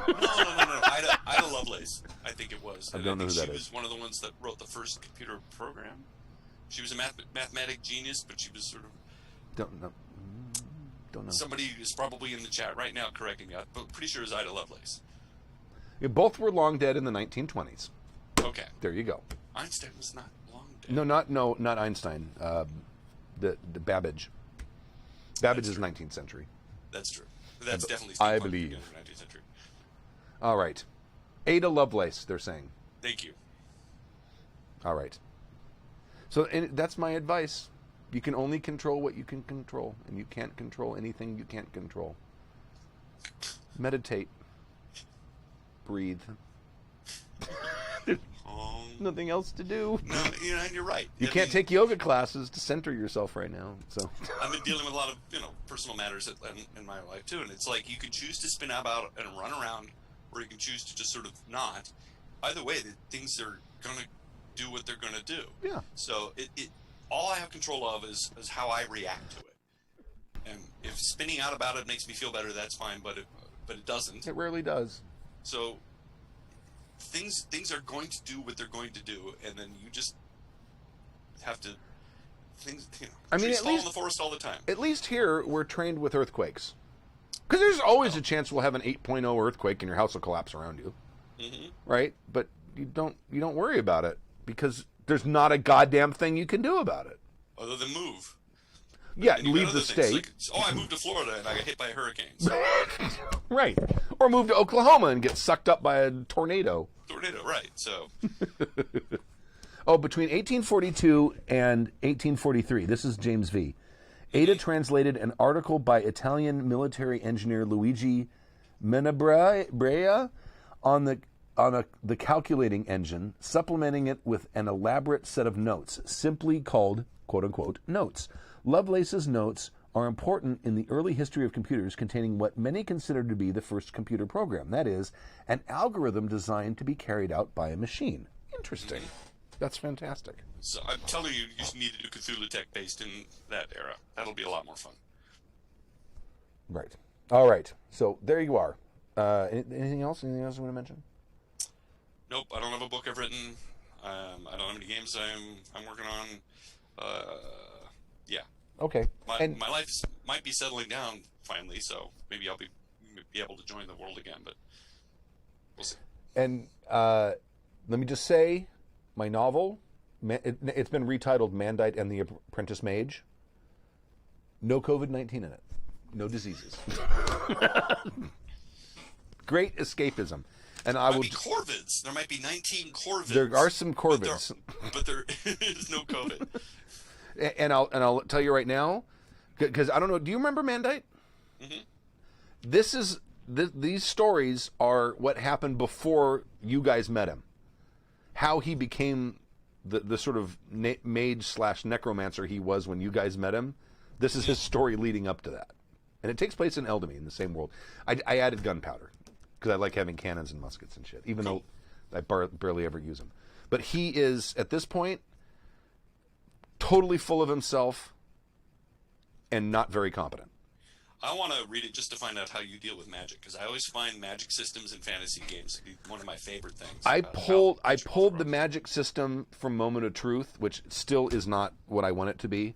Ida Lovelace, I think it was. I don't know who that is. She was one of the ones that wrote the first computer program. She was a mathematic genius, but she was sort of... Don't know. Somebody is probably in the chat right now correcting me, but pretty sure it's Ida Lovelace. Yeah, both were long dead in the 1920s. Okay. There you go. Einstein was not long dead. Not Einstein. The Babbage. Babbage is 19th century. That's true. That's definitely I steampunk believe. beginning of the 19th century. All right. Ada Lovelace, they're saying. Thank you. All right. So that's my advice. You can only control what you can control, and you can't control anything you can't control. Meditate. Breathe. Nothing else to do. No, and you're right. You can't take yoga classes to center yourself right now. So I've been dealing with a lot of personal matters in my life too, and it's like you can choose to spin about and run around, or you can choose to just sort of not. Either way, things are gonna do what they're gonna do. Yeah. So it all I have control of is how I react to it. And if spinning out about it makes me feel better, that's fine. But it doesn't. It rarely does. So things are going to do what they're going to do, and then you just have to trees fall in the forest all the time. At least here we're trained with earthquakes, because there's always a chance we'll have an 8.0 earthquake and your house will collapse around you, right? But you don't worry about it because there's not a goddamn thing you can do about it other than move. Yeah, leave the state. Like, I moved to Florida and I got hit by a hurricane. So. Right. Or move to Oklahoma and get sucked up by a tornado. Right. So. Between 1842 and 1843, this is James V. Ada translated an article by Italian military engineer Luigi Menabrea on the calculating engine, supplementing it with an elaborate set of notes, simply called, quote-unquote, notes. Lovelace's notes are important in the early history of computers, containing what many consider to be the first computer program. That is, an algorithm designed to be carried out by a machine. Interesting. That's fantastic. So I'm telling you, you just need to do Cthulhu Tech based in that era. That'll be a lot more fun. Right. All right. So there you are. Anything else? Anything else you want to mention? Nope. I don't have a book I've written. I don't have any games I'm working on. Yeah. Okay. My life might be settling down finally, so maybe I'll be able to join the world again, but we'll see. And let me just say, my novel, it's been retitled Mandite and the Apprentice Mage. No COVID-19 in it. No diseases. Great escapism. And I will be corvids. There might be 19 corvids. There are some corvids, but there is no COVID. And I'll tell you right now, because I don't know. Do you remember Mandite? Mm-hmm. These stories are what happened before you guys met him. How he became the sort of mage / necromancer he was when you guys met him. This is his story leading up to that, and it takes place in Eldamy in the same world. I added gunpowder because I like having cannons and muskets and shit, even though I barely ever use them. But he is at this point totally full of himself and not very competent. I want to read it just to find out how you deal with magic, because I always find magic systems in fantasy games to be one of my favorite things. I pulled the magic system from Moment of Truth, which still is not what I want it to be,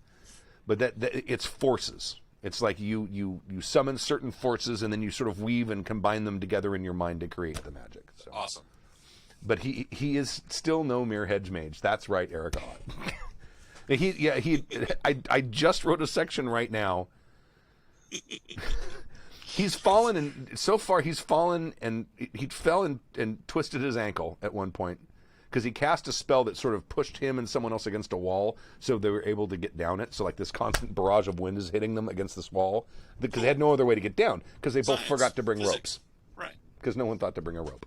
but that it's forces. It's like you summon certain forces and then you sort of weave and combine them together in your mind to create the magic. So. Awesome. But he is still no mere hedge mage. That's right, Eric Ott. I just wrote a section right now. He's fallen, and so far he's fallen, and he fell and twisted his ankle at one point because he cast a spell that sort of pushed him and someone else against a wall, so they were able to get down it. So like this constant barrage of wind is hitting them against this wall because they had no other way to get down because they both forgot to bring ropes. Right. Because no one thought to bring a rope,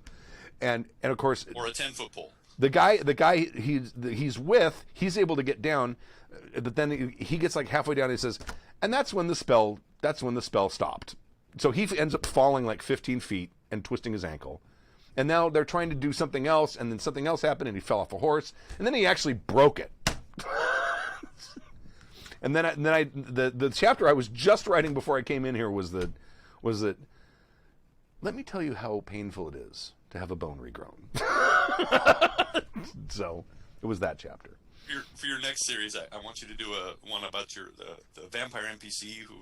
and of course or a 10-foot pole. The guy he's with, he's able to get down, but then he gets like halfway down and he says, and that's when the spell stopped. So he ends up falling like 15 feet and twisting his ankle. And now they're trying to do something else, and then something else happened, and he fell off a horse, and then he actually broke it. And then the chapter I was just writing before I came in here was was that, let me tell you how painful it is to have a bone regrown. So it was that chapter. For your next series, I want you to do one about the vampire NPC who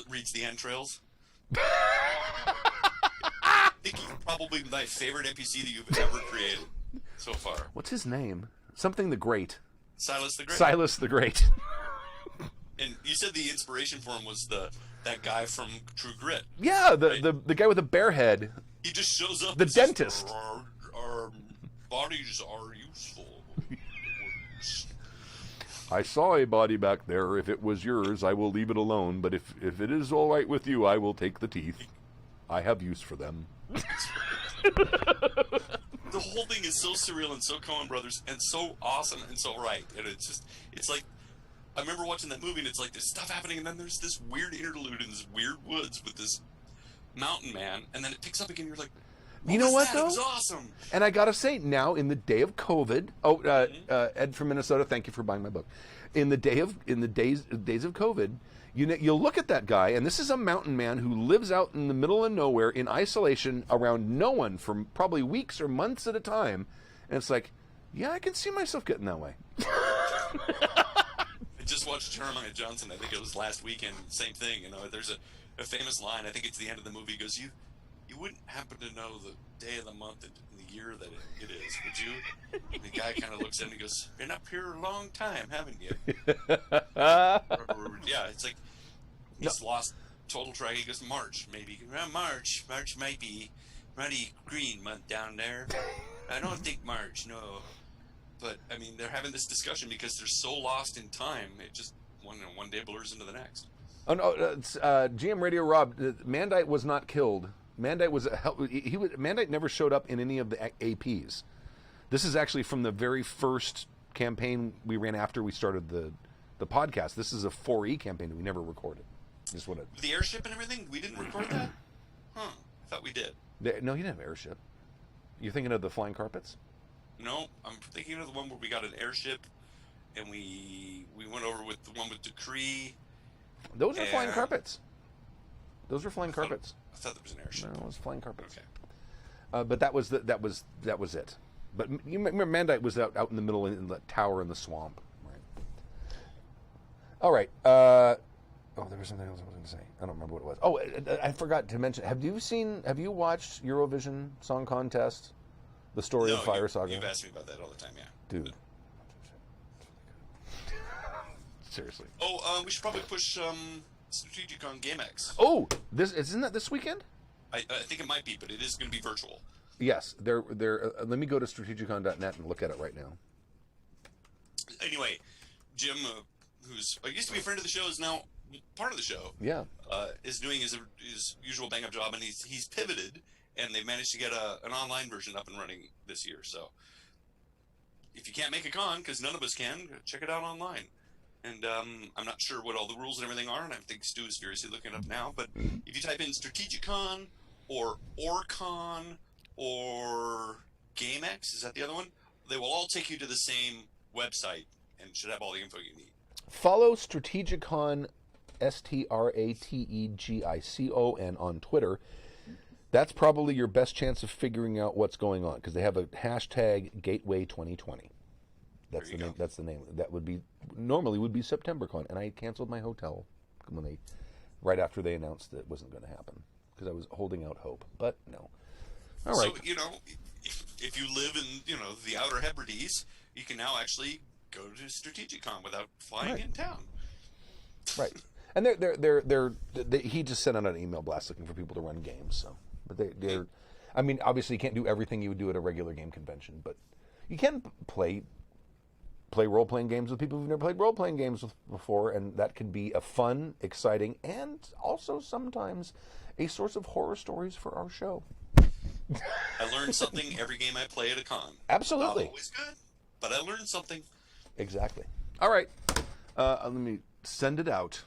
reads the entrails. I think he's probably my favorite NPC that you've ever created so far. What's his name? Something the Great. Silas the Great. Silas the Great. And you said the inspiration for him was that guy from True Grit. Yeah, right? the guy with the bear head. He just shows up. The dentist. Our bodies are useful. I saw a body back there. If it was yours, I will leave it alone. But if it is all right with you, I will take the teeth. I have use for them. The whole thing is so surreal and so Coen Brothers and so awesome and so right. And it's like, I remember watching that movie and it's like there's stuff happening and then there's this weird interlude in this weird woods with this mountain man and then it picks up again. You're like, you know what, that? though? It was awesome. And I gotta say, now in the day of COVID, Ed from Minnesota, thank you for buying my book. In the days of COVID, you'll look at that guy, and this is a mountain man who lives out in the middle of nowhere in isolation around no one for probably weeks or months at a time, and it's like, yeah, I can see myself getting that way. I just watched Jeremiah Johnson. I think it was last weekend. Same thing. You know, there's a famous line. I think it's the end of the movie. He goes, "You wouldn't happen to know the day of the month and the year that it is, would you?" And the guy kind of looks at him and he goes, "Been up here a long time, haven't you?" Yeah, it's like he's lost total track. He goes, "March, maybe. Well, March might be ruddy green month down there. I don't think March, no." But I mean, they're having this discussion because they're so lost in time. It just one day blurs into the next. Oh no, GM Radio Rob, Mandite was not killed. Mandite was Mandite never showed up in any of the APs. This is actually from the very first campaign we ran after we started the podcast. This is a 4E campaign that we never recorded. Just what the airship and everything. We didn't record that. Huh? I thought we did. No, you didn't have airship. You're thinking of the flying carpets? No, I'm thinking of the one where we got an airship, and we went over with the one with Decree. Those are flying carpets. Those were flying carpets. I thought there was an airship. No, it was flying carpets. Okay. But that was it. But you remember Mandite was out in the middle in the tower in the swamp. Right. All right. There was something else I was going to say. I don't remember what it was. Oh, I forgot to mention. Have you watched Eurovision Song Contest? The story of Fire Saga? You've asked me about that all the time, yeah. Dude. Seriously. Oh, we should probably push Strategic on GameX. Oh, isn't that this weekend? I think it might be, but it is going to be virtual. Yes, they're. Let me go to strategicon.net and look at it right now. Anyway, Jim, who's used to be a friend of the show, is now part of the show. Yeah. Is doing his usual bang-up job, and he's pivoted, and they've managed to get an online version up and running this year. So if you can't make a con, because none of us can, check it out online. And I'm not sure what all the rules and everything are, and I think Stu is furiously looking it up now. But if you type in Strategicon or Orcon or GameX, is that the other one? They will all take you to the same website and should have all the info you need. Follow Strategicon, STRATEGICON on Twitter. That's probably your best chance of figuring out what's going on, because they have a hashtag Gateway 2020. That's the name. That's the name. That would be SeptemberCon, and I canceled my hotel right after they announced that it wasn't going to happen, because I was holding out hope. But no. All right. So if you live in the Outer Hebrides, you can now actually go to Strategicon without flying in town. Right. And he just sent out an email blast looking for people to run games. So, but they're, I mean, obviously you can't do everything you would do at a regular game convention, but you can play role-playing games with people who've never played role-playing games before, and that can be a fun, exciting, and also sometimes a source of horror stories for our show. I learned something every game I play at a con. Absolutely. Not always good, but I learned something. Exactly. All right. Let me send it out.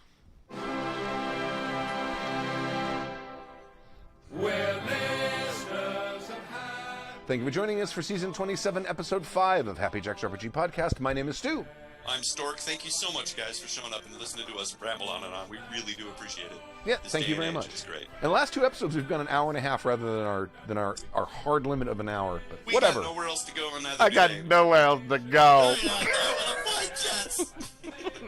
Thank you for joining us for Season 27, Episode 5 of Happy Jacks RPG Podcast. My name is Stu. I'm Stork. Thank you so much, guys, for showing up and listening to us ramble on and on. We really do appreciate it. Yeah, This thank day you and very age much. is great. In the last 2 episodes, we've gone an hour and a half rather than our hard limit of an hour. But We whatever. got nowhere else to go on that. I got nowhere else to go. Jets.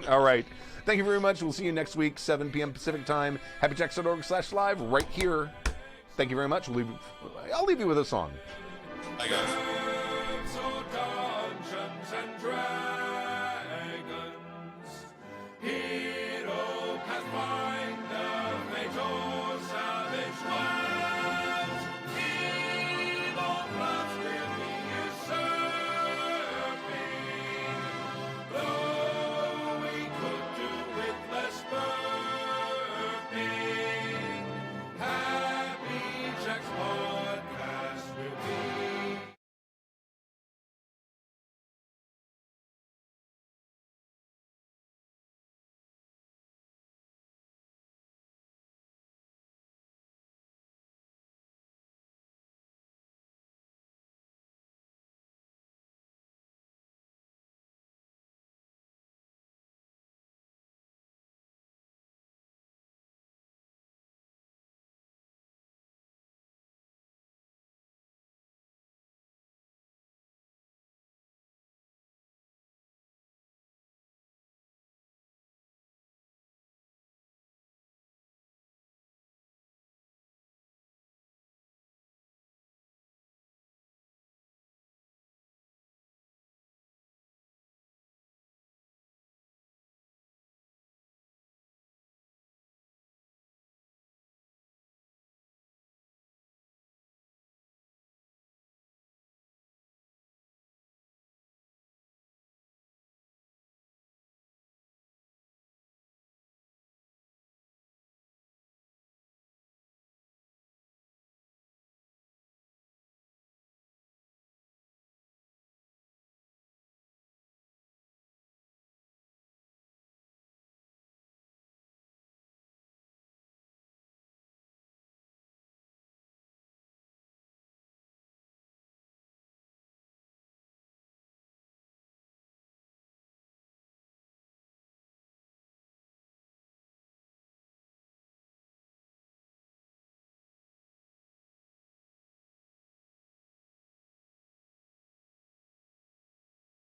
All right. Thank you very much. We'll see you next week, 7 p.m. Pacific time. HappyJacks.org/live right here. Thank you very much. I'll leave you with a song. Bye, guys. So Dungeons and Dragons.